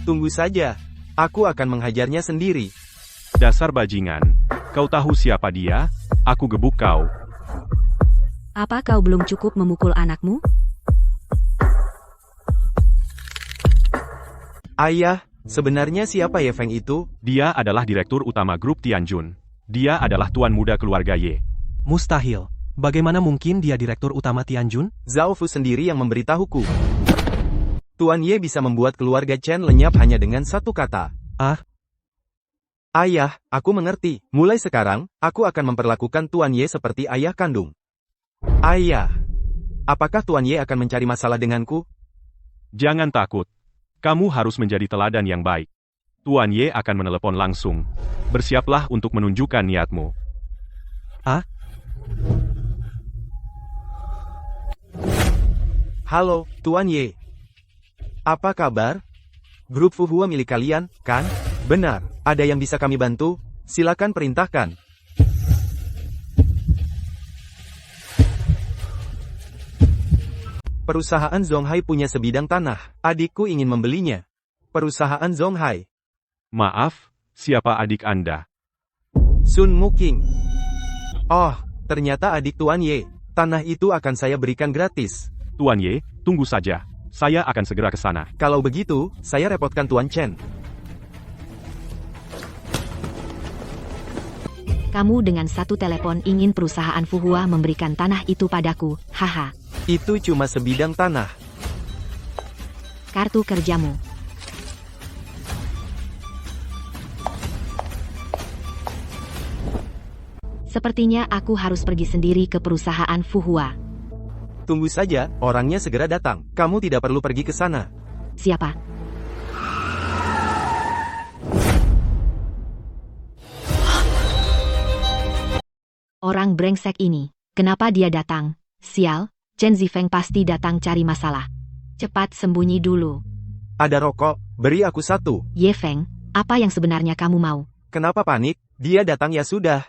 Tunggu saja. Aku akan menghajarnya sendiri. Dasar bajingan. Kau tahu siapa dia? Aku gebuk kau. Apa kau belum cukup memukul anakmu? Ayah, sebenarnya siapa Ye Feng itu? Dia adalah direktur utama grup Tianjun. Dia adalah tuan muda keluarga Ye. Mustahil. Bagaimana mungkin dia direktur utama Tianjun? Zhao Fu sendiri yang memberitahuku. Tuan Ye bisa membuat keluarga Chen lenyap hanya dengan satu kata. Ayah, aku mengerti. Mulai sekarang, aku akan memperlakukan Tuan Ye seperti ayah kandung. Ayah, apakah Tuan Ye akan mencari masalah denganku? Jangan takut. Kamu harus menjadi teladan yang baik. Tuan Ye akan menelepon langsung. Bersiaplah untuk menunjukkan niatmu. Halo, Tuan Ye. Apa kabar? Grup Fuhua milik kalian, kan? Benar, ada yang bisa kami bantu? Silakan perintahkan. Perusahaan Zonghai punya sebidang tanah. Adikku ingin membelinya. Perusahaan Zonghai. Maaf, siapa adik Anda? Sun Muking. Oh, ternyata adik Tuan Ye. Tanah itu akan saya berikan gratis. Tuan Ye, tunggu saja. Saya akan segera ke sana. Kalau begitu, saya repotkan Tuan Chen. Kamu dengan satu telepon ingin perusahaan Fuhua memberikan tanah itu padaku, haha. Itu cuma sebidang tanah. Kartu kerjamu. Sepertinya aku harus pergi sendiri ke perusahaan Fuhua. Tunggu saja, orangnya segera datang. Kamu tidak perlu pergi ke sana. Siapa? Orang brengsek ini, kenapa dia datang? Sial, Chen Zifeng pasti datang cari masalah. Cepat sembunyi dulu. Ada rokok, beri aku satu. Ye Feng, apa yang sebenarnya kamu mau? Kenapa panik? Dia datang ya sudah.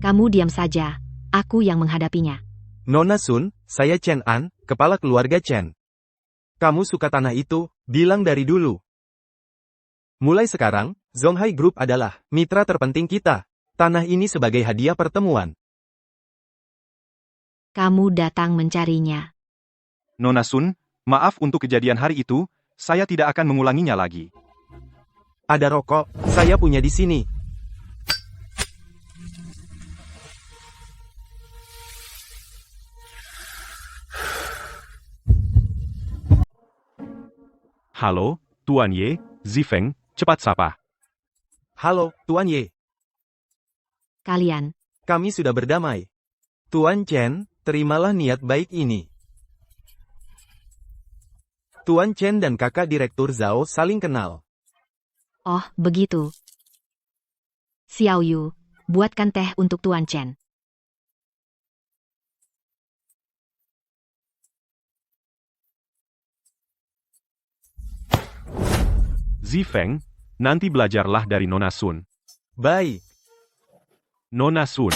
Kamu diam saja, aku yang menghadapinya. Nona Sun, saya Chen An, kepala keluarga Chen. Kamu suka tanah itu, bilang dari dulu. Mulai sekarang, Zonghai Group adalah mitra terpenting kita. Tanah ini sebagai hadiah pertemuan. Kamu datang mencarinya. Nona Sun, maaf untuk kejadian hari itu, saya tidak akan mengulanginya lagi. Ada rokok, saya punya di sini. Halo, Tuan Ye, Zifeng, cepat sapa. Halo, Tuan Ye. Kalian. Kami sudah berdamai. Tuan Chen, terimalah niat baik ini. Tuan Chen dan kakak Direktur Zhao saling kenal. Oh, begitu. Xiao Yu, buatkan teh untuk Tuan Chen. Zifeng, nanti belajarlah dari Nona Sun. Baik. Nona Sun,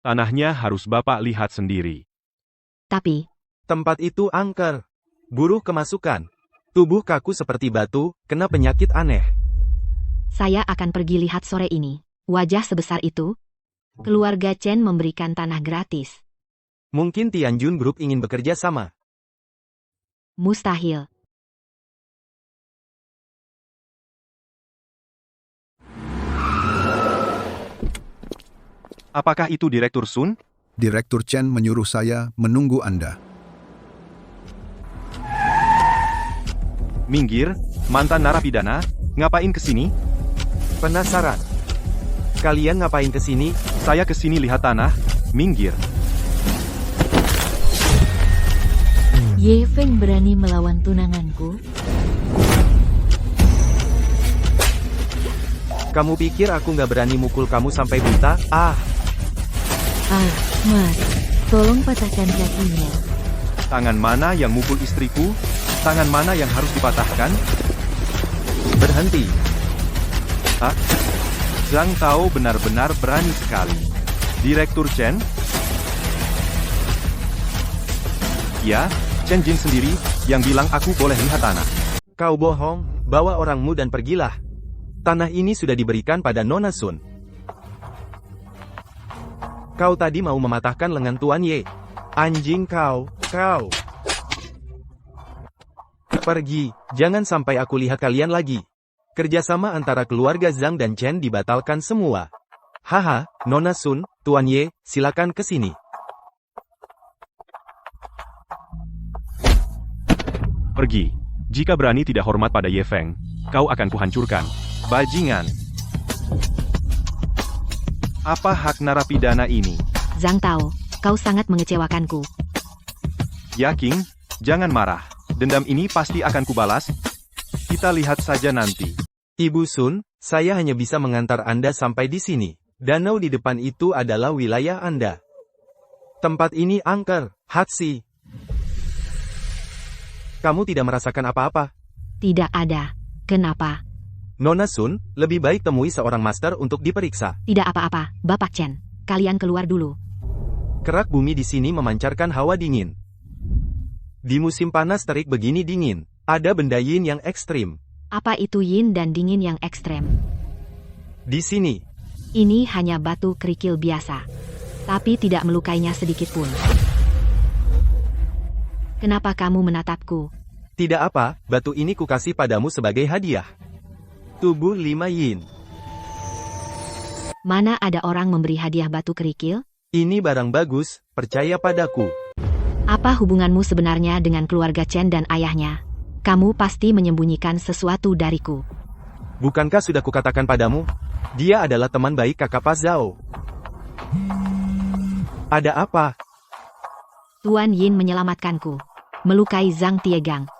tanahnya harus Bapak lihat sendiri. Tapi, tempat itu angker. Buruh kemasukan. Tubuh kaku seperti batu, kena penyakit aneh. Saya akan pergi lihat sore ini. Wajah sebesar itu. Keluarga Chen memberikan tanah gratis. Mungkin Tianjun Group ingin bekerja sama. Mustahil. Apakah itu Direktur Sun? Direktur Chen menyuruh saya menunggu Anda. Minggir, mantan narapidana, ngapain kesini? Penasaran? Kalian ngapain kesini? Saya kesini lihat tanah, minggir. Ye Feng berani melawan tunanganku? Kamu pikir aku nggak berani mukul kamu sampai buta? Mas, tolong patahkan kakinya. Tangan mana yang mukul istriku? Tangan mana yang harus dipatahkan? Berhenti. Zhang Tao benar-benar berani sekali. Direktur Chen? Ya, Chen Jin sendiri, yang bilang aku boleh lihat tanah. Kau bohong, bawa orangmu dan pergilah. Tanah ini sudah diberikan pada Nona Sun. Kau tadi mau mematahkan lengan Tuan Ye. Anjing kau. Pergi, jangan sampai aku lihat kalian lagi. Kerjasama antara keluarga Zhang dan Chen dibatalkan semua. Haha, Nona Sun, Tuan Ye, silakan ke sini. Pergi. Jika berani tidak hormat pada Ye Feng, kau akan kuhancurkan. Bajingan. Apa hak narapidana ini? Zhang Tao, kau sangat mengecewakanku. Yaking, jangan marah. Dendam ini pasti akan kubalas. Kita lihat saja nanti. Ibu Sun, saya hanya bisa mengantar Anda sampai di sini. Danau di depan itu adalah wilayah Anda. Tempat ini angker, Hatsi. Kamu tidak merasakan apa-apa? Tidak ada. Kenapa? Nona Sun, lebih baik temui seorang master untuk diperiksa. Tidak apa-apa, Bapak Chen. Kalian keluar dulu. Kerak bumi di sini memancarkan hawa dingin. Di musim panas terik begini dingin, ada benda yin yang ekstrim. Apa itu yin dan dingin yang ekstrem? Di sini. Ini hanya batu kerikil biasa. Tapi tidak melukainya sedikit pun. Kenapa kamu menatapku? Tidak apa, batu ini kukasih padamu sebagai hadiah. Tubuh 5 yin. Mana ada orang memberi hadiah batu kerikil? Ini barang bagus, percaya padaku. Apa hubunganmu sebenarnya dengan keluarga Chen dan ayahnya? Kamu pasti menyembunyikan sesuatu dariku. Bukankah sudah kukatakan padamu? Dia adalah teman baik kakak Pak Zhao. Ada apa? Tuan Yin menyelamatkanku. Melukai Zhang Tiegang.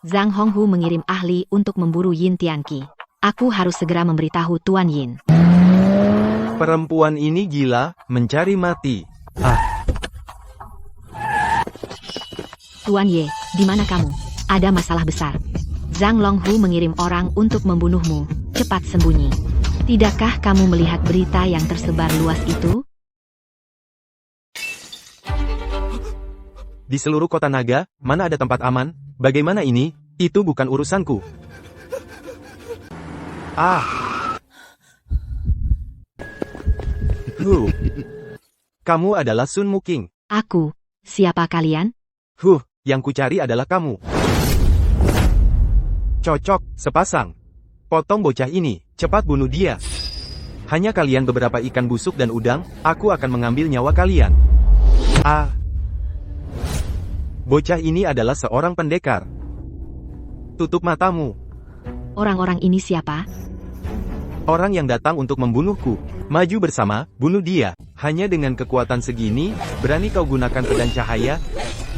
Zhang Honghu mengirim ahli untuk memburu Yin Tianqi. Aku harus segera memberitahu Tuan Yin. Perempuan ini gila, mencari mati. Tuan Ye, di mana kamu? Ada masalah besar. Zhang Longhu mengirim orang untuk membunuhmu. Cepat sembunyi. Tidakkah kamu melihat berita yang tersebar luas itu? Di seluruh kota naga, mana ada tempat aman? Bagaimana ini? Itu bukan urusanku. Kamu adalah Sun Muking. Aku. Siapa kalian? Yang kucari adalah kamu. Cocok, sepasang. Potong bocah ini, cepat bunuh dia. Hanya kalian beberapa ikan busuk dan udang, aku akan mengambil nyawa kalian. Bocah ini adalah seorang pendekar. Tutup matamu. Orang-orang ini siapa? Orang yang datang untuk membunuhku. Maju bersama, bunuh dia. Hanya dengan kekuatan segini, berani kau gunakan pedang cahaya?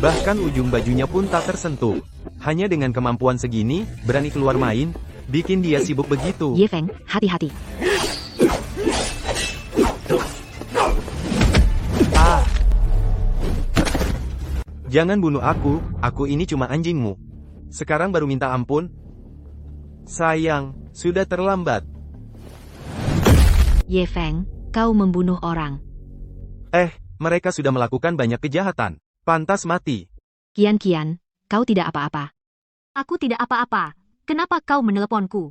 Bahkan ujung bajunya pun tak tersentuh. Hanya dengan kemampuan segini, berani keluar main? Bikin dia sibuk begitu. Ye Feng, hati-hati. Jangan bunuh aku ini cuma anjingmu. Sekarang baru minta ampun? Sayang, sudah terlambat. Ye Feng, kau membunuh orang. Mereka sudah melakukan banyak kejahatan. Pantas mati. Kian, kau tidak apa-apa. Aku tidak apa-apa. Kenapa kau meneleponku?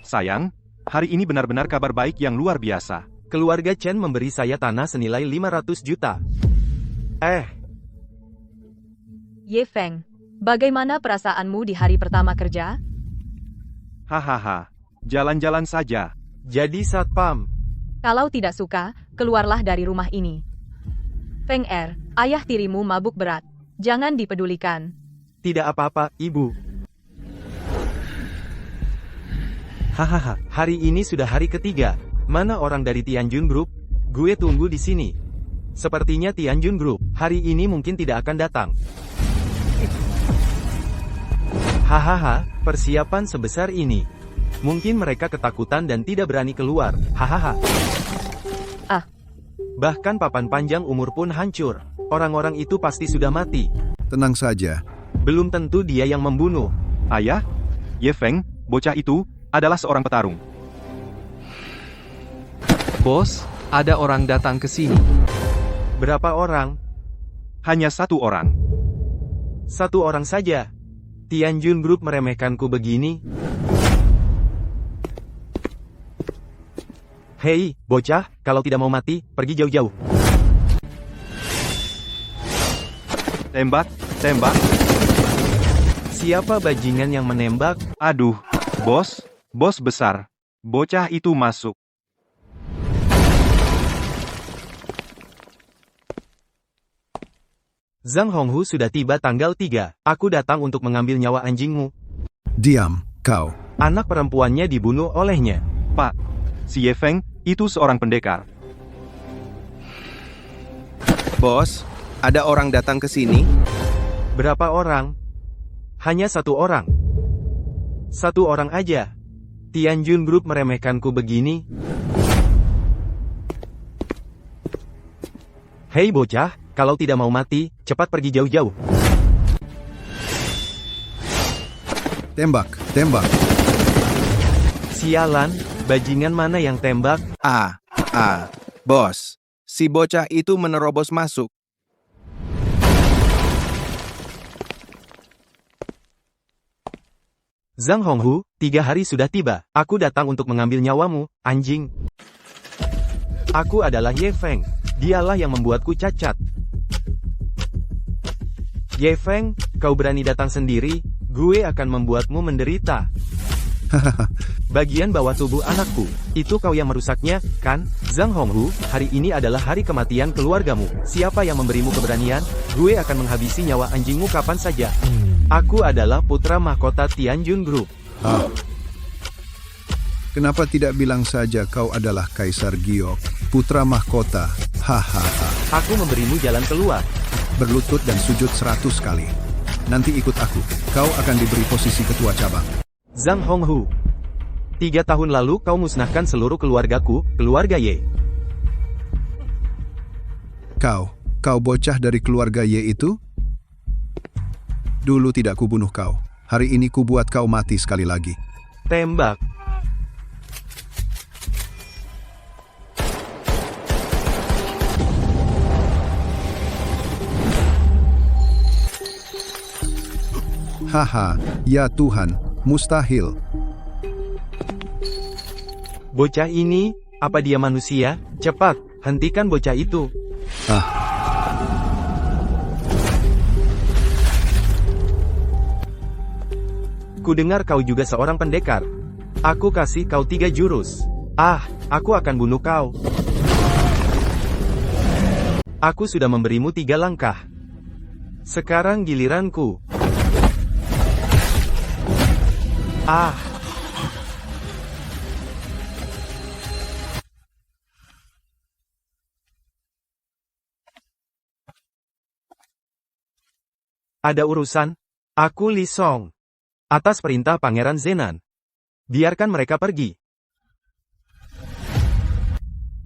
Sayang, hari ini benar-benar kabar baik yang luar biasa. Keluarga Chen memberi saya tanah senilai 500 juta. Ye Feng, bagaimana perasaanmu di hari pertama kerja? Hahaha, jalan-jalan saja. Jadi satpam. Kalau tidak suka, keluarlah dari rumah ini. Feng Er, ayah tirimu mabuk berat. Jangan dipedulikan. Tidak apa-apa, Ibu. Hahaha, Hari ini sudah hari ketiga. Mana orang dari Tianjun Group? Gue tunggu di sini. Sepertinya Tianjun Group hari ini mungkin tidak akan datang. Hahaha, persiapan sebesar ini. Mungkin mereka ketakutan dan tidak berani keluar. Hahaha. Ah. Bahkan papan panjang umur pun hancur. Orang-orang itu pasti sudah mati. Tenang saja. Belum tentu dia yang membunuh. Ayah, Ye Feng, bocah itu adalah seorang petarung. Bos, ada orang datang ke sini. Berapa orang? Hanya satu orang. Satu orang saja. Tianjun Group meremehkanku begini. Hei, bocah, kalau tidak mau mati, pergi jauh-jauh. Tembak, tembak. Siapa bajingan yang menembak? Aduh, bos besar. Bocah itu masuk. Zhang Honghu sudah tiba tanggal 3. Aku datang untuk mengambil nyawa anjingmu. Diam, kau. Anak perempuannya dibunuh olehnya. Pak, si Ye Feng itu seorang pendekar. Bos, ada orang datang ke sini? Berapa orang? Hanya satu orang. Satu orang aja. Tianjun Group meremehkanku begini. Hei bocah, kalau tidak mau mati, cepat pergi jauh-jauh. Tembak, tembak. Sialan, bajingan mana yang tembak? Bos. Si bocah itu menerobos masuk. Zhang Honghu, 3 hari sudah tiba. Aku datang untuk mengambil nyawamu, anjing. Aku adalah Ye Feng. Dialah yang membuatku cacat. Ye Feng, kau berani datang sendiri, gue akan membuatmu menderita. Bagian bawah tubuh anakku, itu kau yang merusaknya, kan? Zhang Honghu, hari ini adalah hari kematian keluargamu. Siapa yang memberimu keberanian? Gue akan menghabisi nyawa anjingmu kapan saja. Aku adalah putra mahkota Tianjun Group. Kenapa tidak bilang saja kau adalah Kaisar Giok, putra mahkota? Hahaha. Aku memberimu jalan keluar. Berlutut dan sujud 100 kali. Nanti ikut aku, kau akan diberi posisi ketua cabang. Zhang Honghu, 3 tahun lalu kau musnahkan seluruh keluargaku, keluarga Ye. Kau bocah dari keluarga Ye itu? Dulu tidak kubunuh kau. Hari ini kubuat kau mati sekali lagi. Tembak. Haha, ya Tuhan, mustahil. Bocah ini, apa dia manusia? Cepat, hentikan bocah itu. Kudengar kau juga seorang pendekar. Aku kasih kau 3 jurus. Aku akan bunuh kau. Aku sudah memberimu 3 langkah. Sekarang giliranku. Ada urusan? Aku Li Song. Atas perintah Pangeran Zenan. Biarkan mereka pergi.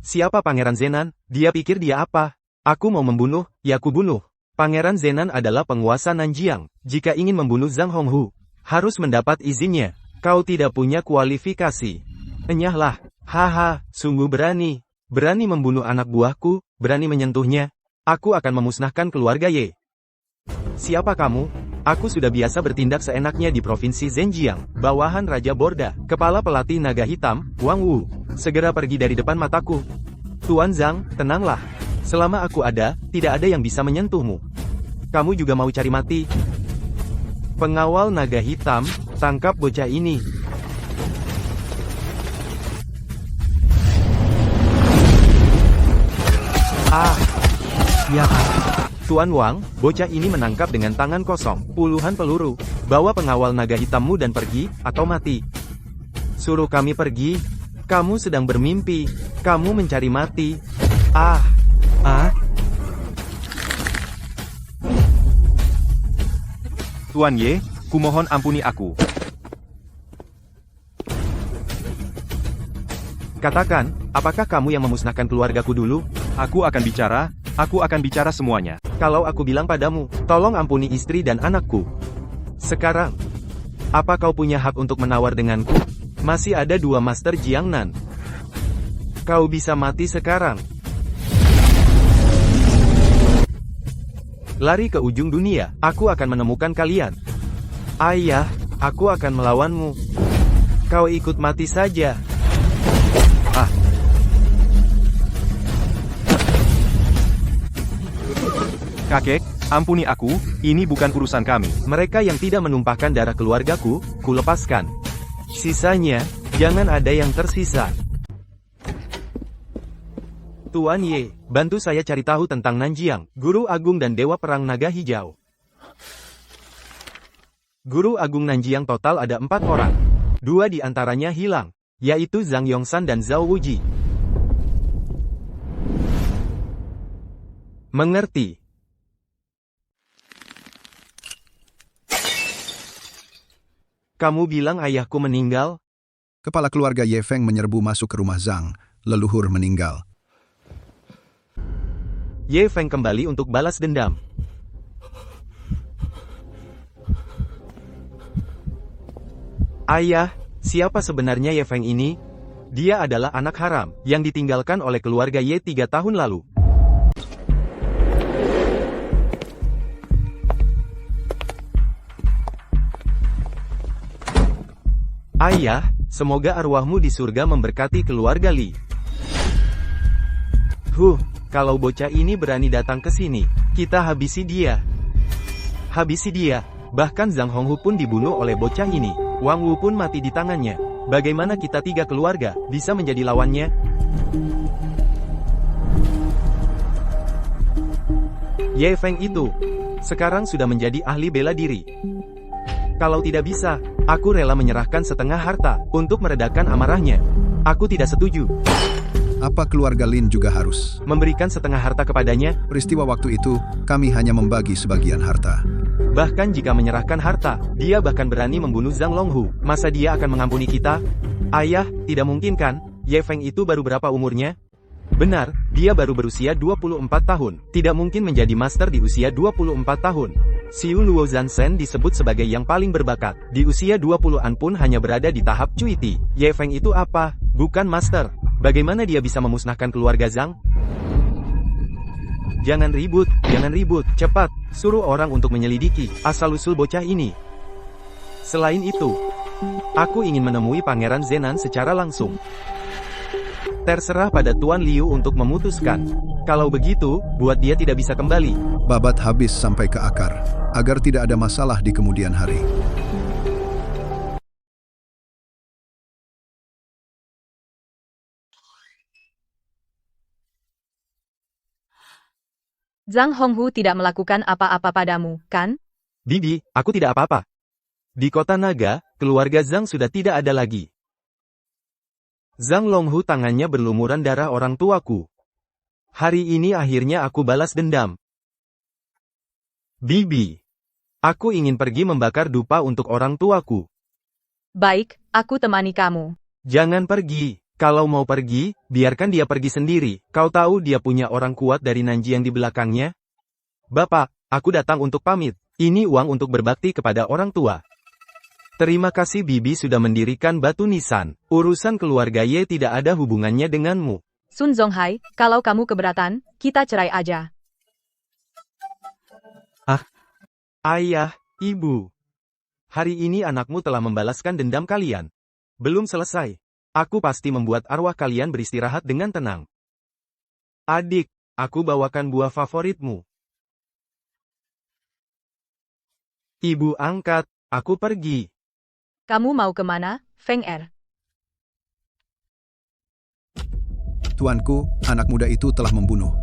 Siapa Pangeran Zenan? Dia pikir dia apa? Aku mau membunuh, ya ku bunuh. Pangeran Zenan adalah penguasa Nanjiang. Jika ingin membunuh Zhang Honghu, harus mendapat izinnya. Kau tidak punya kualifikasi. Enyahlah. Haha, sungguh berani. Berani membunuh anak buahku, berani menyentuhnya. Aku akan memusnahkan keluarga Ye. Siapa kamu? Aku sudah biasa bertindak seenaknya di Provinsi Zhenjiang, bawahan Raja Borda, kepala pelatih naga hitam, Wang Wu. Segera pergi dari depan mataku. Tuan Zhang, tenanglah. Selama aku ada, tidak ada yang bisa menyentuhmu. Kamu juga mau cari mati? Pengawal naga hitam, tangkap bocah ini. Ya, Tuan Wang, bocah ini menangkap dengan tangan kosong, puluhan peluru. Bawa pengawal naga hitammu dan pergi, atau mati. Suruh kami pergi. Kamu sedang bermimpi. Kamu mencari mati. Tuan Ye, kumohon ampuni aku. Katakan, apakah kamu yang memusnahkan keluargaku dulu? Aku akan bicara semuanya. Kalau aku bilang padamu, tolong ampuni istri dan anakku. Sekarang, apa kau punya hak untuk menawar denganku? Masih ada 2 Master Jiangnan. Kau bisa mati sekarang. Lari ke ujung dunia, aku akan menemukan kalian. Ayah, aku akan melawanmu. Kau ikut mati saja. Kakek, ampuni aku, ini bukan urusan kami. Mereka yang tidak menumpahkan darah keluargaku, kulepaskan. Sisanya, jangan ada yang tersisa. Tuan Ye, bantu saya cari tahu tentang Nanjiang, Guru Agung dan Dewa Perang Naga Hijau. Guru Agung Nanjiang total ada 4 orang. 2 di antaranya hilang, yaitu Zhang Yongsan dan Zhao Wuji. Mengerti. Kamu bilang ayahku meninggal? Kepala keluarga Ye Feng menyerbu masuk ke rumah Zhang, leluhur meninggal. Ye Feng kembali untuk balas dendam. Ayah, siapa sebenarnya Ye Feng ini? Dia adalah anak haram, yang ditinggalkan oleh keluarga Ye 3 tahun lalu. Ayah, semoga arwahmu di surga memberkati keluarga Li. Kalau bocah ini berani datang ke sini, kita habisi dia. Habisi dia. Bahkan Zhang Honghu pun dibunuh oleh bocah ini. Wang Wu pun mati di tangannya. Bagaimana kita 3 keluarga bisa menjadi lawannya? Ye Feng itu sekarang sudah menjadi ahli bela diri. Kalau tidak bisa, aku rela menyerahkan setengah harta untuk meredakan amarahnya. Aku tidak setuju. Apa keluarga Lin juga harus memberikan setengah harta kepadanya? Peristiwa waktu itu, kami hanya membagi sebagian harta. Bahkan jika menyerahkan harta, dia bahkan berani membunuh Zhang Longhu. Masa dia akan mengampuni kita? Ayah, tidak mungkin kan? Ye Feng itu baru berapa umurnya? Benar, dia baru berusia 24 tahun. Tidak mungkin menjadi master di usia 24 tahun. Xiu Luo Zansen disebut sebagai yang paling berbakat. Di usia 20-an pun hanya berada di tahap cuiti. Ye Feng itu apa? Bukan master. Bagaimana dia bisa memusnahkan keluarga Zhang? Jangan ribut, cepat, suruh orang untuk menyelidiki asal-usul bocah ini. Selain itu, aku ingin menemui Pangeran Zenan secara langsung. Terserah pada Tuan Liu untuk memutuskan. Kalau begitu, buat dia tidak bisa kembali. Babat habis sampai ke akar, agar tidak ada masalah di kemudian hari. Zhang Honghu tidak melakukan apa-apa padamu, kan? Bibi, aku tidak apa-apa. Di kota naga, keluarga Zhang sudah tidak ada lagi. Zhang Longhu tangannya berlumuran darah orang tuaku. Hari ini akhirnya aku balas dendam. Bibi, aku ingin pergi membakar dupa untuk orang tuaku. Baik, aku temani kamu. Jangan pergi. Kalau mau pergi, biarkan dia pergi sendiri. Kau tahu dia punya orang kuat dari Nanjiang di belakangnya? Bapak, aku datang untuk pamit. Ini uang untuk berbakti kepada orang tua. Terima kasih Bibi sudah mendirikan batu nisan. Urusan keluarga Ye tidak ada hubungannya denganmu. Sun Zonghai, kalau kamu keberatan, kita cerai aja. Ayah, Ibu. Hari ini anakmu telah membalaskan dendam kalian. Belum selesai. Aku pasti membuat arwah kalian beristirahat dengan tenang. Adik, aku bawakan buah favoritmu. Ibu angkat, aku pergi. Kamu mau kemana, Feng Er? Tuanku, anak muda itu telah membunuh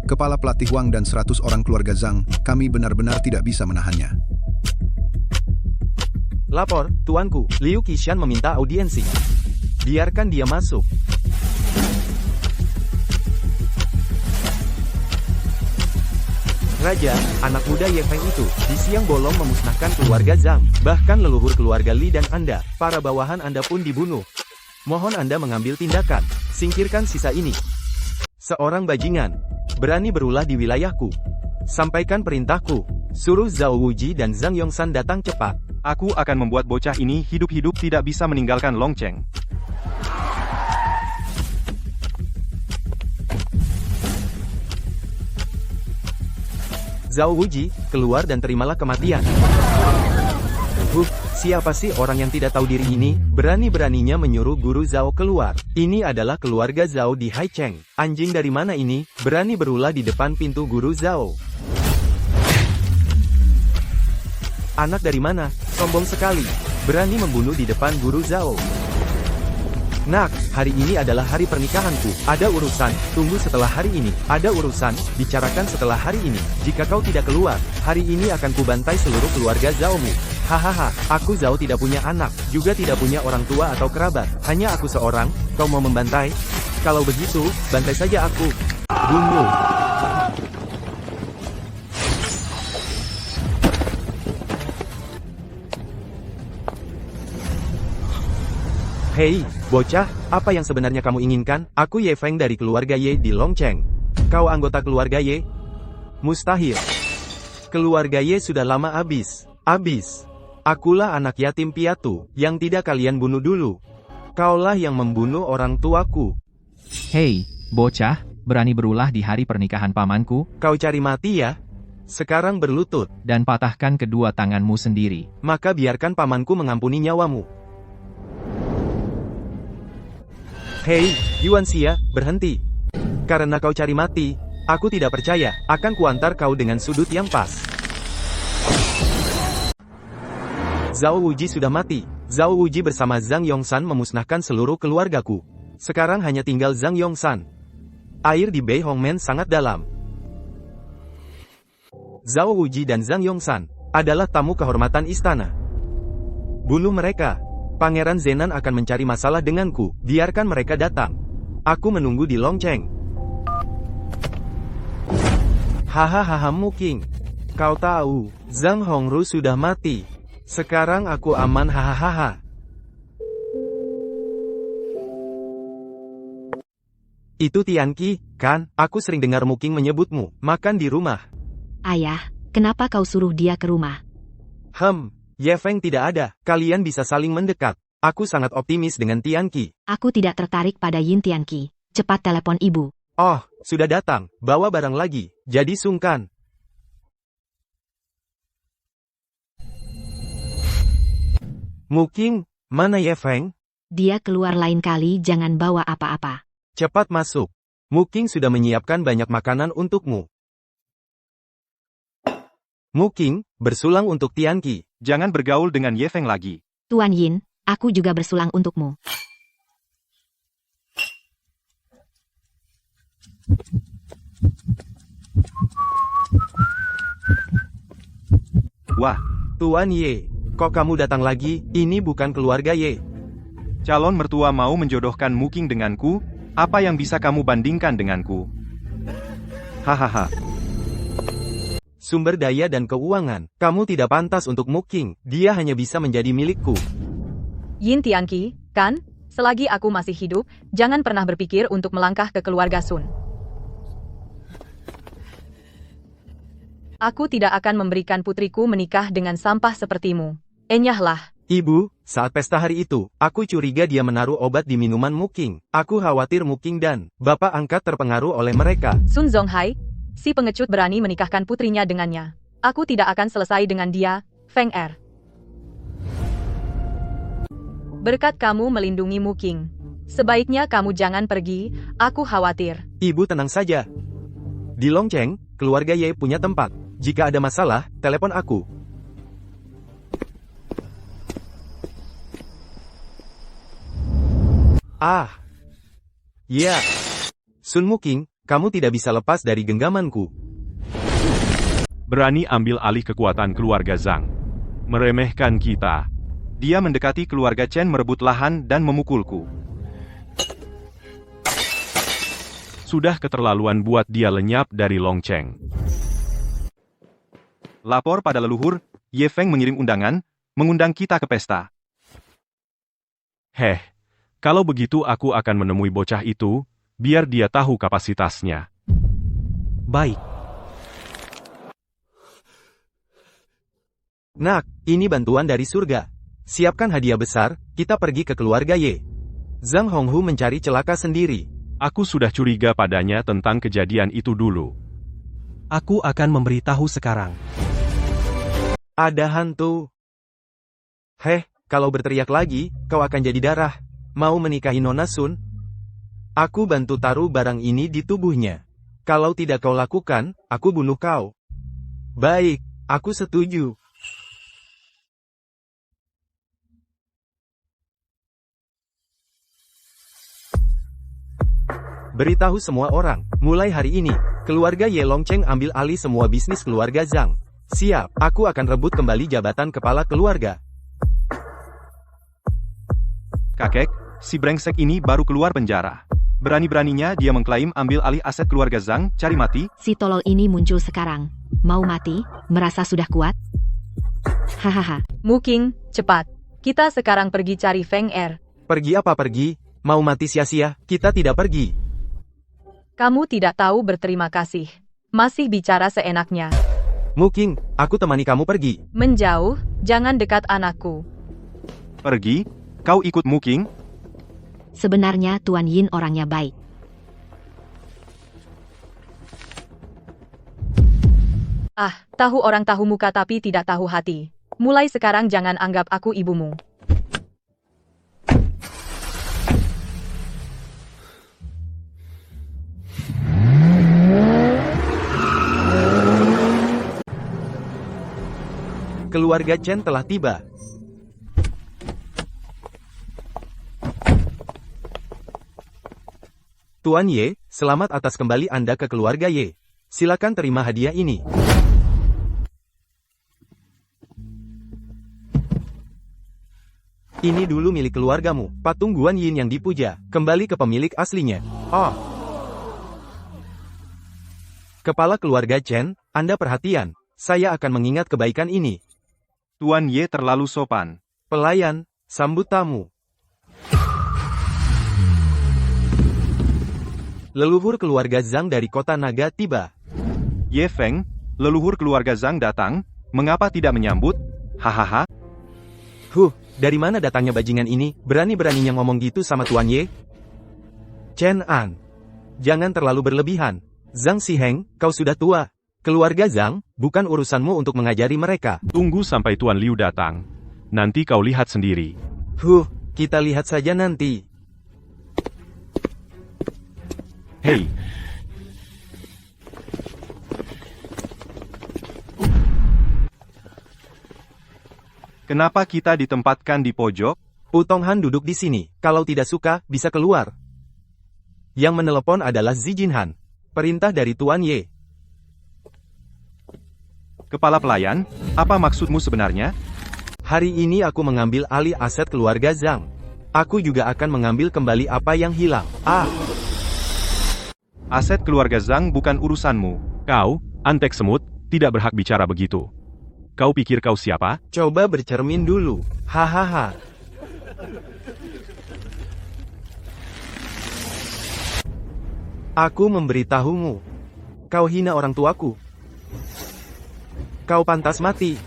kepala pelatih Wang dan 100 orang keluarga Zhang. Kami benar-benar tidak bisa menahannya. Lapor, tuanku, Liu Qishan meminta audiensi. Biarkan dia masuk. Raja, anak muda Ye Feng itu, di siang bolong memusnahkan keluarga Zhang. Bahkan leluhur keluarga Li dan Anda, para bawahan Anda pun dibunuh. Mohon Anda mengambil tindakan. Singkirkan sisa ini. Seorang bajingan, berani berulah di wilayahku. Sampaikan perintahku. Suruh Zhao Wuji dan Zhang Yongshan datang cepat. Aku akan membuat bocah ini hidup-hidup tidak bisa meninggalkan Longcheng. Zhao Wuji, keluar dan terimalah kematian. Siapa sih orang yang tidak tahu diri ini? Berani-beraninya menyuruh guru Zhao keluar. Ini adalah keluarga Zhao di Haicheng. Anjing dari mana ini? Berani berulah di depan pintu guru Zhao. Anak dari mana? Sombong sekali. Berani membunuh di depan guru Zhao. Nak, hari ini adalah hari pernikahanku. Ada urusan, tunggu setelah hari ini. Ada urusan, bicarakan setelah hari ini. Jika kau tidak keluar, hari ini akan kubantai seluruh keluarga Zhaomu. Hahaha, aku Zhao tidak punya anak, juga tidak punya orang tua atau kerabat. Hanya aku seorang, kau mau membantai? Kalau begitu, bantai saja aku. Bunuh. Hei, bocah, apa yang sebenarnya kamu inginkan? Aku Ye Feng dari keluarga Ye di Longcheng. Kau anggota keluarga Ye? Mustahil. Keluarga Ye sudah lama habis. Akulah anak yatim piatu, yang tidak kalian bunuh dulu. Kaulah yang membunuh orang tuaku. Hei, bocah, berani berulah di hari pernikahan pamanku? Kau cari mati ya? Sekarang berlutut. Dan patahkan kedua tanganmu sendiri. Maka biarkan pamanku mengampuni nyawamu. Hei, Yuan Xia, berhenti. Karena kau cari mati, aku tidak percaya, akan kuantar kau dengan sudut yang pas. Zhao Wuji sudah mati. Zhao Wuji bersama Zhang Yongshan memusnahkan seluruh keluargaku. Sekarang hanya tinggal Zhang Yongshan. Air di Bei Hongmen sangat dalam. Zhao Wuji dan Zhang Yongshan adalah tamu kehormatan istana. Bunuh mereka. Pangeran Zenan akan mencari masalah denganku. Biarkan mereka datang. Aku menunggu di Longcheng. Hahaha Muking. Kau tahu, Zhang Hongru sudah mati. Sekarang aku aman hahaha. Itu Tianqi, kan? Aku sering dengar Muking menyebutmu. Makan di rumah. Ayah, kenapa kau suruh dia ke rumah? Ye Feng tidak ada. Kalian bisa saling mendekat. Aku sangat optimis dengan Tianqi. Aku tidak tertarik pada Yin Tianqi. Cepat telepon ibu. Oh, sudah datang. Bawa barang lagi. Jadi sungkan. Muking, mana Ye Feng? Dia keluar lain kali, jangan bawa apa-apa. Cepat masuk. Muking sudah menyiapkan banyak makanan untukmu. Muking, bersulang untuk Tianqi. Jangan bergaul dengan Ye Feng lagi. Tuan Yin, aku juga bersulang untukmu. Wah, Tuan Ye, kok kamu datang lagi? Ini bukan keluarga Ye. Calon mertua mau menjodohkan Muking denganku? Apa yang bisa kamu bandingkan denganku? Hahaha. Sumber daya dan keuangan, kamu tidak pantas untuk Muking. Dia hanya bisa menjadi milikku. Yin Tianqi, kan? Selagi aku masih hidup, jangan pernah berpikir untuk melangkah ke keluarga Sun. Aku tidak akan memberikan putriku menikah dengan sampah sepertimu. Enyahlah. Ibu, saat pesta hari itu, aku curiga dia menaruh obat di minuman Muking. Aku khawatir Muking dan bapak angkat terpengaruh oleh mereka. Sun Zonghai, si pengecut berani menikahkan putrinya dengannya. Aku tidak akan selesai dengan dia, Feng Er. Berkat kamu melindungi Muking. Sebaiknya kamu jangan pergi, aku khawatir. Ibu tenang saja. Di Longcheng, keluarga Ye punya tempat. Jika ada masalah, telepon aku. Ah. Ya. Sun Muking, kamu tidak bisa lepas dari genggamanku. Berani ambil alih kekuatan keluarga Zhang. Meremehkan kita. Dia mendekati keluarga Chen merebut lahan dan memukulku. Sudah keterlaluan buat dia lenyap dari Long Cheng. Lapor pada leluhur, Ye Feng mengirim undangan, mengundang kita ke pesta. Kalau begitu aku akan menemui bocah itu, biar dia tahu kapasitasnya. Baik. Nak, ini bantuan dari surga. Siapkan hadiah besar, kita pergi ke keluarga Ye. Zhang Honghu mencari celaka sendiri. Aku sudah curiga padanya tentang kejadian itu dulu. Aku akan memberitahu sekarang. Ada hantu. Kalau berteriak lagi, kau akan jadi darah. Mau menikahi Nona Sun? Aku bantu taruh barang ini di tubuhnya. Kalau tidak kau lakukan, aku bunuh kau. Baik, aku setuju. Beritahu semua orang, mulai hari ini, keluarga Ye Longcheng ambil alih semua bisnis keluarga Zhang. Siap, aku akan rebut kembali jabatan kepala keluarga. Kakek, si brengsek ini baru keluar penjara. Berani-beraninya dia mengklaim ambil alih aset keluarga Zhang, cari mati. Si tolol ini muncul sekarang. Mau mati? Merasa sudah kuat? Hahaha. Muking, cepat. Kita sekarang pergi cari Feng Er. Pergi apa pergi? Mau mati sia-sia, kita tidak pergi. Kamu tidak tahu berterima kasih. Masih bicara seenaknya. Muking, aku temani kamu pergi. Menjauh, jangan dekat anakku. Pergi? Kau ikut Muking? Sebenarnya Tuan Yin orangnya baik. Tahu orang tahu muka tapi tidak tahu hati. Mulai sekarang jangan anggap aku ibumu. Keluarga Chen telah tiba. Tuan Ye, selamat atas kembali Anda ke keluarga Ye. Silakan terima hadiah ini. Ini dulu milik keluargamu, patung Guan Yin yang dipuja, kembali ke pemilik aslinya. Oh. Kepala keluarga Chen, Anda perhatian. Saya akan mengingat kebaikan ini. Tuan Ye terlalu sopan. Pelayan, sambut tamu. Leluhur keluarga Zhang dari kota naga tiba. Ye Feng, leluhur keluarga Zhang datang, mengapa tidak menyambut? Hahaha. Dari mana datangnya bajingan ini? Berani-beraninya ngomong gitu sama Tuan Ye? Chen An, jangan terlalu berlebihan. Zhang Xiheng, kau sudah tua. Keluarga Zhang, bukan urusanmu untuk mengajari mereka. Tunggu sampai Tuan Liu datang. Nanti kau lihat sendiri. Kita lihat saja nanti. Hei. Kenapa kita ditempatkan di pojok? Putong Han duduk di sini. Kalau tidak suka, bisa keluar. Yang menelepon adalah Zi Jinhan. Perintah dari Tuan Ye. Kepala pelayan, apa maksudmu sebenarnya? Hari ini aku mengambil alih aset keluarga Zhang. Aku juga akan mengambil kembali apa yang hilang. Aset keluarga Zhang bukan urusanmu. Kau, antek semut, tidak berhak bicara begitu. Kau pikir kau siapa? Coba bercermin dulu. Hahaha. Aku memberitahumu. Kau hina orang tuaku. Kau pantas mati.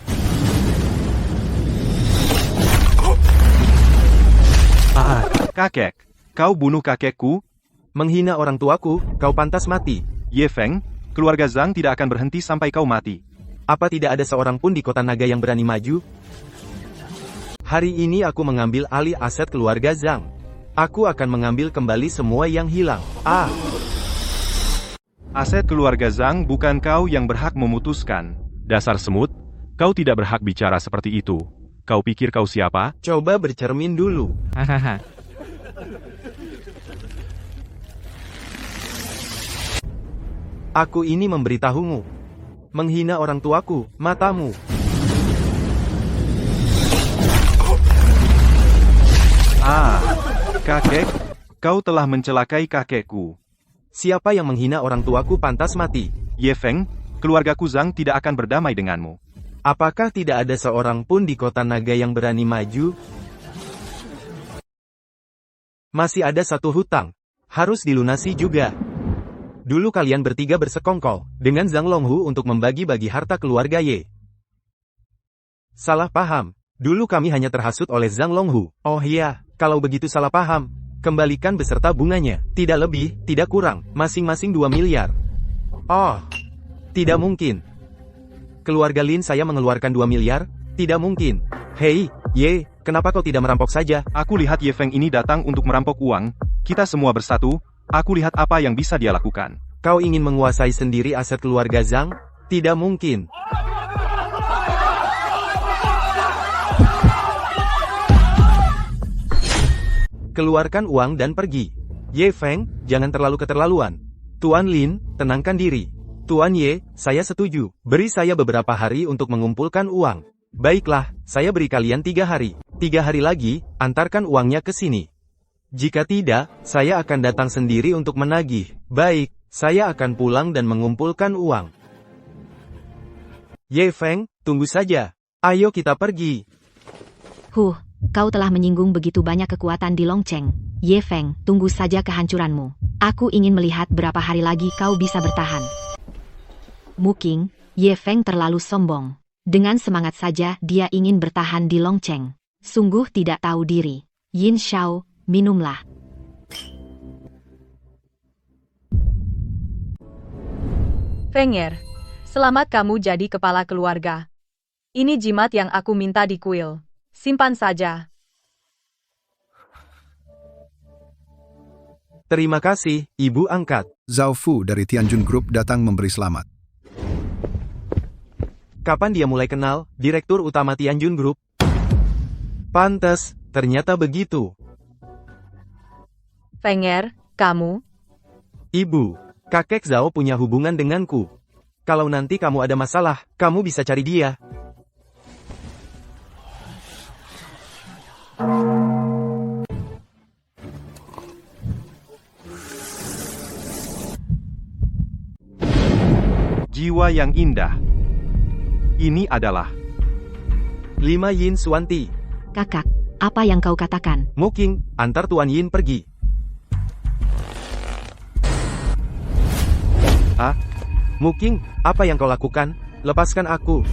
Kakek, kau bunuh kakekku? Menghina orang tuaku, kau pantas mati. Ye Feng, keluarga Zhang tidak akan berhenti sampai kau mati. Apa tidak ada seorang pun di kota naga yang berani maju? Hari ini aku mengambil alih aset keluarga Zhang. Aku akan mengambil kembali semua yang hilang. Aset keluarga Zhang bukan kau yang berhak memutuskan. Dasar semut, kau tidak berhak bicara seperti itu. Kau pikir kau siapa? Coba bercermin dulu. Hahaha. Aku ini memberitahumu. Menghina orang tuaku, matamu. Kakek, kau telah mencelakai kakekku. Siapa yang menghina orang tuaku pantas mati. Ye Feng, keluargaku Zhang tidak akan berdamai denganmu. Apakah tidak ada seorang pun di kota naga yang berani maju? Masih ada satu hutang. Harus dilunasi juga. Dulu kalian bertiga bersekongkol dengan Zhang Longhu untuk membagi-bagi harta keluarga Ye. Salah paham. Dulu kami hanya terhasut oleh Zhang Longhu. Oh iya, kalau begitu salah paham. Kembalikan beserta bunganya. Tidak lebih, tidak kurang. Masing-masing 2 miliar. Oh, tidak mungkin. Keluarga Lin saya mengeluarkan 2 miliar? Tidak mungkin. Hei, Ye, kenapa kau tidak merampok saja? Aku lihat Ye Feng ini datang untuk merampok uang. Kita semua bersatu. Aku lihat apa yang bisa dia lakukan. Kau ingin menguasai sendiri aset keluarga Zhang? Tidak mungkin. Keluarkan uang dan pergi. Ye Feng, jangan terlalu keterlaluan. Tuan Lin, tenangkan diri. Tuan Ye, saya setuju. Beri saya beberapa hari untuk mengumpulkan uang. Baiklah, saya beri kalian 3 hari. 3 hari lagi, antarkan uangnya ke sini. Jika tidak, saya akan datang sendiri untuk menagih. Baik, saya akan pulang dan mengumpulkan uang. Ye Feng, tunggu saja. Ayo kita pergi. Kau telah menyinggung begitu banyak kekuatan di Longcheng. Ye Feng, tunggu saja kehancuranmu. Aku ingin melihat berapa hari lagi kau bisa bertahan. Muking, Ye Feng terlalu sombong. Dengan semangat saja dia ingin bertahan di Longcheng. Sungguh tidak tahu diri. Yin Xiao, minumlah. Feng'er, selamat kamu jadi kepala keluarga. Ini jimat yang aku minta di kuil. Simpan saja. Terima kasih, Ibu angkat. Zhao Fu dari Tianjun Group datang memberi selamat. Kapan dia mulai kenal, Direktur Utama Tianjun Group? Pantes, ternyata begitu. Feng'er, kamu? Ibu, kakek Zhao punya hubungan denganku. Kalau nanti kamu ada masalah, kamu bisa cari dia. Jiwa yang indah. Ini adalah 5 Yin Xuanti. Kakak, apa yang kau katakan? Muking, antar Tuan Yin pergi. Muking, apa yang kau lakukan? Lepaskan aku.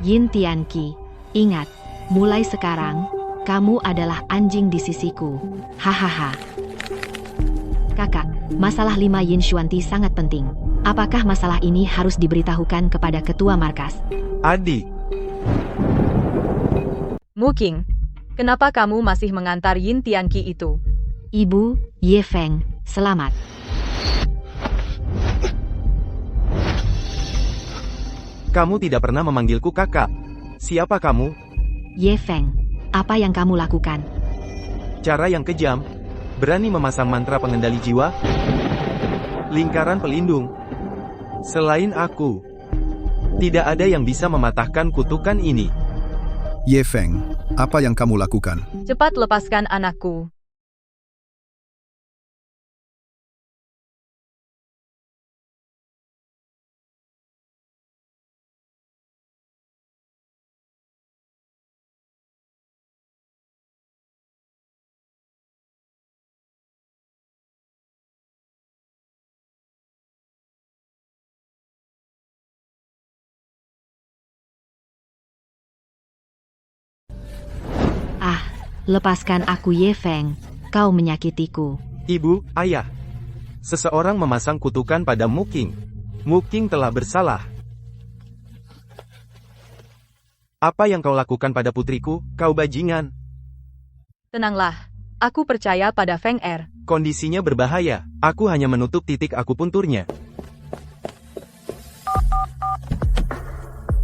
Yin Tianqi, ingat, mulai sekarang, kamu adalah anjing di sisiku. Hahaha. Kakak, masalah 5 Yin Xuanti sangat penting. Apakah masalah ini harus diberitahukan kepada ketua markas? Adik. Muking, kenapa kamu masih mengantar Yin Tianqi itu? Ibu, Ye Feng, selamat. Kamu tidak pernah memanggilku kakak. Siapa kamu? Ye Feng, apa yang kamu lakukan? Cara yang kejam. Berani memasang mantra pengendali jiwa? Lingkaran pelindung. Selain aku, tidak ada yang bisa mematahkan kutukan ini. Ye Feng, apa yang kamu lakukan? Cepat lepaskan anakku. Lepaskan aku Ye Feng, kau menyakitiku. Ibu, ayah. Seseorang memasang kutukan pada Muking. Muking telah bersalah. Apa yang kau lakukan pada putriku, kau bajingan? Tenanglah, aku percaya pada Feng'er. Kondisinya berbahaya, aku hanya menutup titik akupunturnya.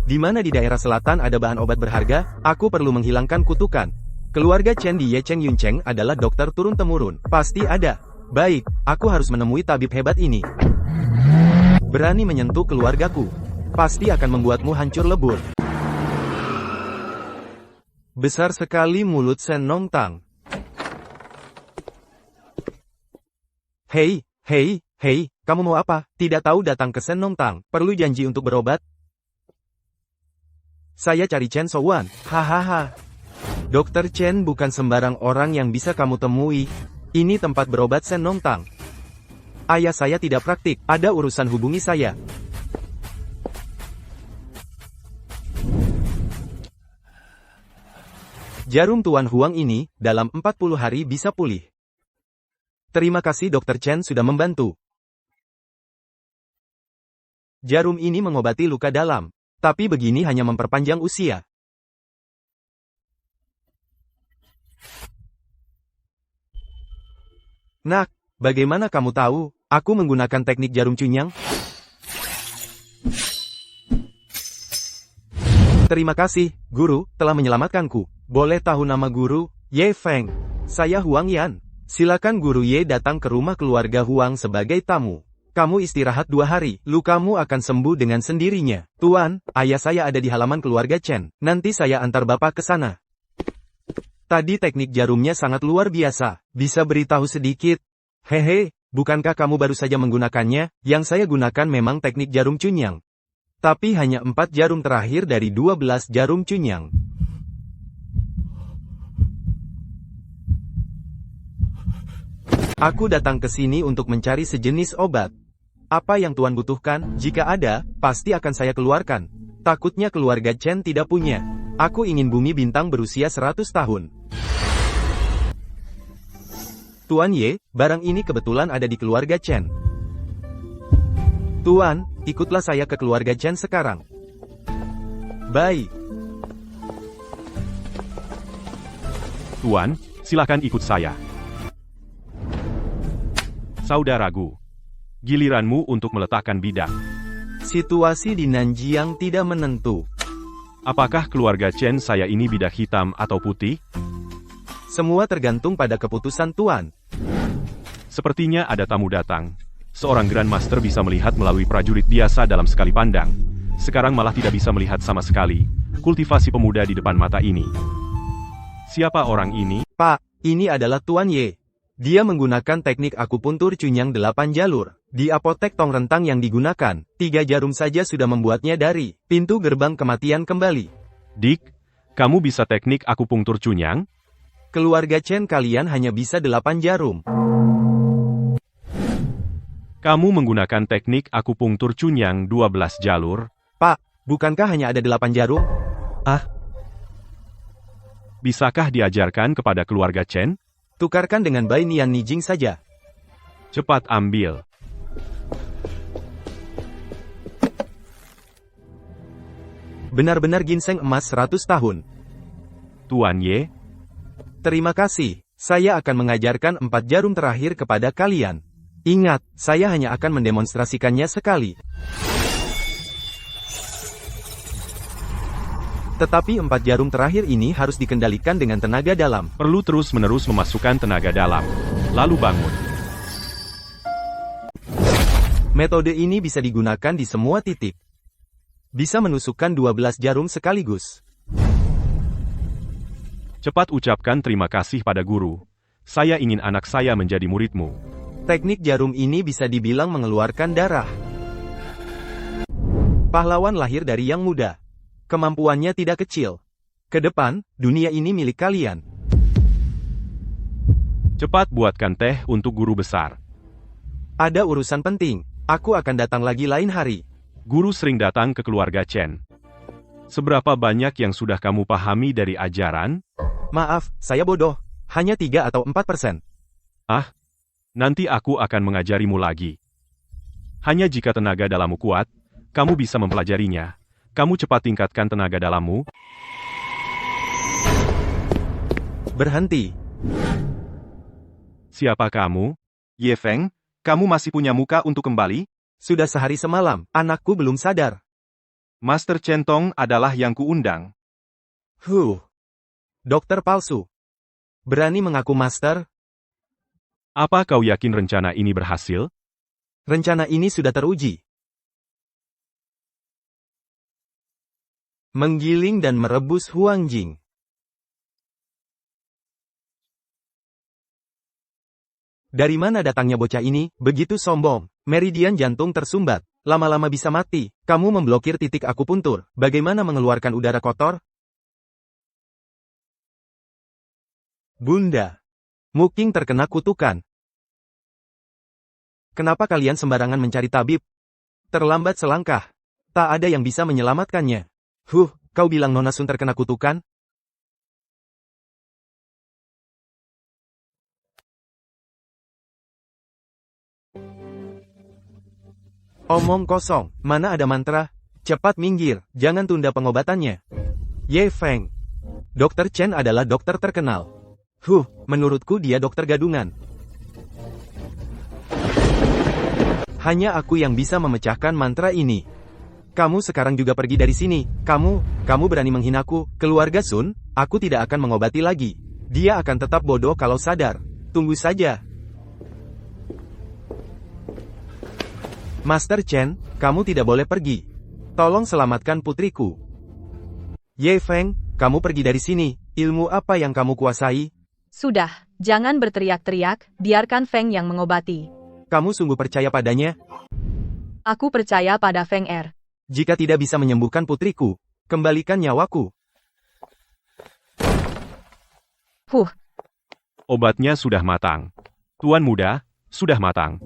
Di mana di daerah selatan ada bahan obat berharga, aku perlu menghilangkan kutukan. Keluarga Chen di Ye Cheng Yun Cheng adalah dokter turun-temurun. Pasti ada. Baik, aku harus menemui tabib hebat ini. Berani menyentuh keluargaku. Pasti akan membuatmu hancur lebur. Besar sekali mulut Sen Nong Tang. Hei, kamu mau apa? Tidak tahu datang ke Sen Nong Tang, perlu janji untuk berobat? Saya cari Chen Shouwan, hahaha. Dokter Chen bukan sembarang orang yang bisa kamu temui. Ini tempat berobat Sen Nong Tang. Ayah saya tidak praktik, ada urusan hubungi saya. Jarum Tuan Huang ini, dalam 40 hari bisa pulih. Terima kasih Dr. Chen sudah membantu. Jarum ini mengobati luka dalam, tapi begini hanya memperpanjang usia. Nak, bagaimana kamu tahu, aku menggunakan teknik jarum cunyang? Terima kasih, Guru, telah menyelamatkanku. Boleh tahu nama Guru? Ye Feng. Saya Huang Yan. Silakan Guru Ye datang ke rumah keluarga Huang sebagai tamu. Kamu istirahat 2 hari, lukamu akan sembuh dengan sendirinya. Tuan, ayah saya ada di halaman keluarga Chen. Nanti saya antar Bapak ke sana. Tadi teknik jarumnya sangat luar biasa. Bisa beritahu sedikit? Hehe, bukankah kamu baru saja menggunakannya? Yang saya gunakan memang teknik jarum cunyang. Tapi hanya 4 jarum terakhir dari 12 jarum cunyang. Aku datang ke sini untuk mencari sejenis obat. Apa yang Tuan butuhkan? Jika ada, pasti akan saya keluarkan. Takutnya keluarga Chen tidak punya. Aku ingin bumi bintang berusia 100 tahun. Tuan Ye, barang ini kebetulan ada di keluarga Chen. Tuan, ikutlah saya ke keluarga Chen sekarang. Baik. Tuan, silakan ikut saya. Saudaraku, giliranmu untuk meletakkan bidak. Situasi di Nanjiang tidak menentu. Apakah keluarga Chen saya ini bidak hitam atau putih? Semua tergantung pada keputusan Tuan. Sepertinya ada tamu datang. Seorang Grandmaster bisa melihat melalui prajurit biasa dalam sekali pandang. Sekarang malah tidak bisa melihat sama sekali. Kultivasi pemuda di depan mata ini. Siapa orang ini? Pak, ini adalah Tuan Ye. Dia menggunakan teknik akupuntur cunyang 8 jalur. Di apotek tong rentang yang digunakan, 3 jarum saja sudah membuatnya dari pintu gerbang kematian kembali. Dik, kamu bisa teknik akupunktur cunyang? Keluarga Chen kalian hanya bisa 8 jarum. Kamu menggunakan teknik akupunktur cunyang 12 jalur? Pak, bukankah hanya ada 8 jarum? Bisakah diajarkan kepada keluarga Chen? Tukarkan dengan Bai Nian Nijing saja. Cepat ambil. Benar-benar ginseng emas 100 tahun. Tuan Ye. Terima kasih. Saya akan mengajarkan 4 jarum terakhir kepada kalian. Ingat, saya hanya akan mendemonstrasikannya sekali. Tetapi 4 jarum terakhir ini harus dikendalikan dengan tenaga dalam. Perlu terus-menerus memasukkan tenaga dalam. Lalu bangun. Metode ini bisa digunakan di semua titik. Bisa menusukkan 12 jarum sekaligus. Cepat ucapkan terima kasih pada guru. Saya ingin anak saya menjadi muridmu. Teknik jarum ini bisa dibilang mengeluarkan darah. Pahlawan lahir dari yang muda. Kemampuannya tidak kecil. Ke depan, dunia ini milik kalian. Cepat buatkan teh untuk guru besar. Ada urusan penting. Aku akan datang lagi lain hari. Guru sering datang ke keluarga Chen. Seberapa banyak yang sudah kamu pahami dari ajaran? Maaf, saya bodoh. Hanya 3 atau 4%. Nanti aku akan mengajarimu lagi. Hanya jika tenaga dalammu kuat, kamu bisa mempelajarinya. Kamu cepat tingkatkan tenaga dalammu. Berhenti. Siapa kamu? Ye Feng, kamu masih punya muka untuk kembali? Sudah sehari semalam, anakku belum sadar. Master Chen Tong adalah yang kuundang. Dokter palsu. Berani mengaku master? Apa kau yakin rencana ini berhasil? Rencana ini sudah teruji. Menggiling dan merebus Huang Jing. Dari mana datangnya bocah ini, begitu sombong? Meridian jantung tersumbat. Lama-lama bisa mati. Kamu memblokir titik akupuntur. Bagaimana mengeluarkan udara kotor? Bunda. Muking terkena kutukan. Kenapa kalian sembarangan mencari tabib? Terlambat selangkah. Tak ada yang bisa menyelamatkannya. Kau bilang Nona Sun terkena kutukan? Omong kosong, mana ada mantra? Cepat minggir, jangan tunda pengobatannya. Ye Feng. Dokter Chen adalah dokter terkenal. Menurutku dia dokter gadungan. Hanya aku yang bisa memecahkan mantra ini. Kamu sekarang juga pergi dari sini. Kamu berani menghinaku, keluarga Sun, aku tidak akan mengobati lagi. Dia akan tetap bodoh kalau sadar. Tunggu saja. Master Chen, kamu tidak boleh pergi. Tolong selamatkan putriku. Ye Feng, kamu pergi dari sini. Ilmu apa yang kamu kuasai? Sudah, jangan berteriak-teriak, biarkan Feng yang mengobati. Kamu sungguh percaya padanya? Aku percaya pada Feng Er. Jika tidak bisa menyembuhkan putriku, kembalikan nyawaku. Obatnya sudah matang. Tuan muda, sudah matang.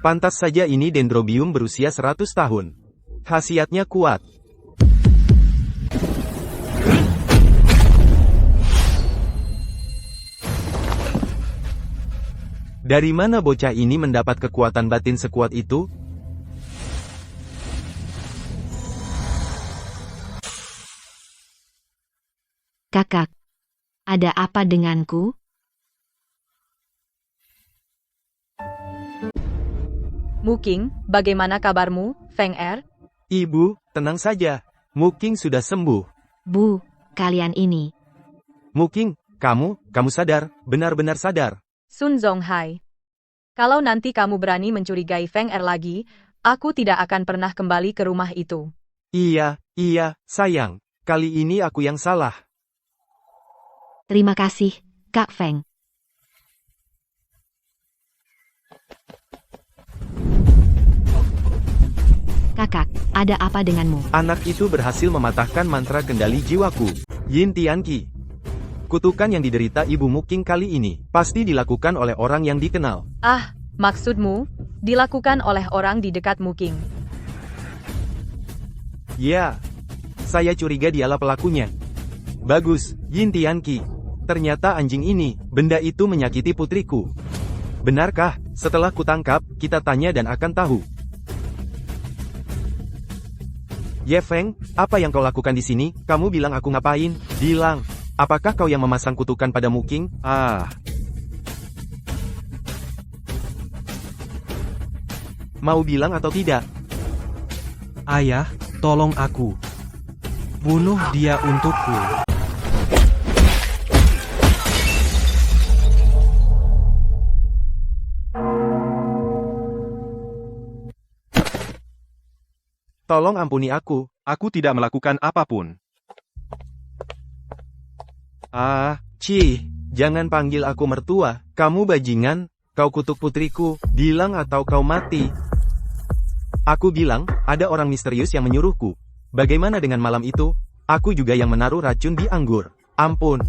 Pantas saja ini dendrobium berusia 100 tahun. Khasiatnya kuat. Dari mana bocah ini mendapat kekuatan batin sekuat itu? Kakak, ada apa denganku? Muking, bagaimana kabarmu, Feng Er? Ibu, tenang saja. Muking sudah sembuh. Bu, kalian ini. Muking, kamu sadar, benar-benar sadar. Sun Zonghai. Kalau nanti kamu berani mencurigai Feng Er lagi, aku tidak akan pernah kembali ke rumah itu. Iya, sayang. Kali ini aku yang salah. Terima kasih, Kak Feng. Kakak, ada apa denganmu? Anak itu berhasil mematahkan mantra kendali jiwaku. Yin Tianqi. Kutukan yang diderita Ibu Muking kali ini, pasti dilakukan oleh orang yang dikenal. Maksudmu, dilakukan oleh orang di dekat Muking. Ya, saya curiga dialah pelakunya. Bagus, Yin Tianqi. Ternyata anjing ini, benda itu menyakiti putriku. Benarkah? Setelah kutangkap, kita tanya dan akan tahu. Ye Feng, apa yang kau lakukan di sini? Kamu bilang aku ngapain? Bilang. Apakah kau yang memasang kutukan pada Muking? Mau bilang atau tidak? Ayah, tolong aku. Bunuh dia untukku. Tolong ampuni aku. Aku tidak melakukan apapun. Jangan panggil aku mertua. Kamu bajingan, kau kutuk putriku, bilang atau kau mati. Aku bilang, ada orang misterius yang menyuruhku. Bagaimana dengan malam itu? Aku juga yang menaruh racun di anggur. Ampun.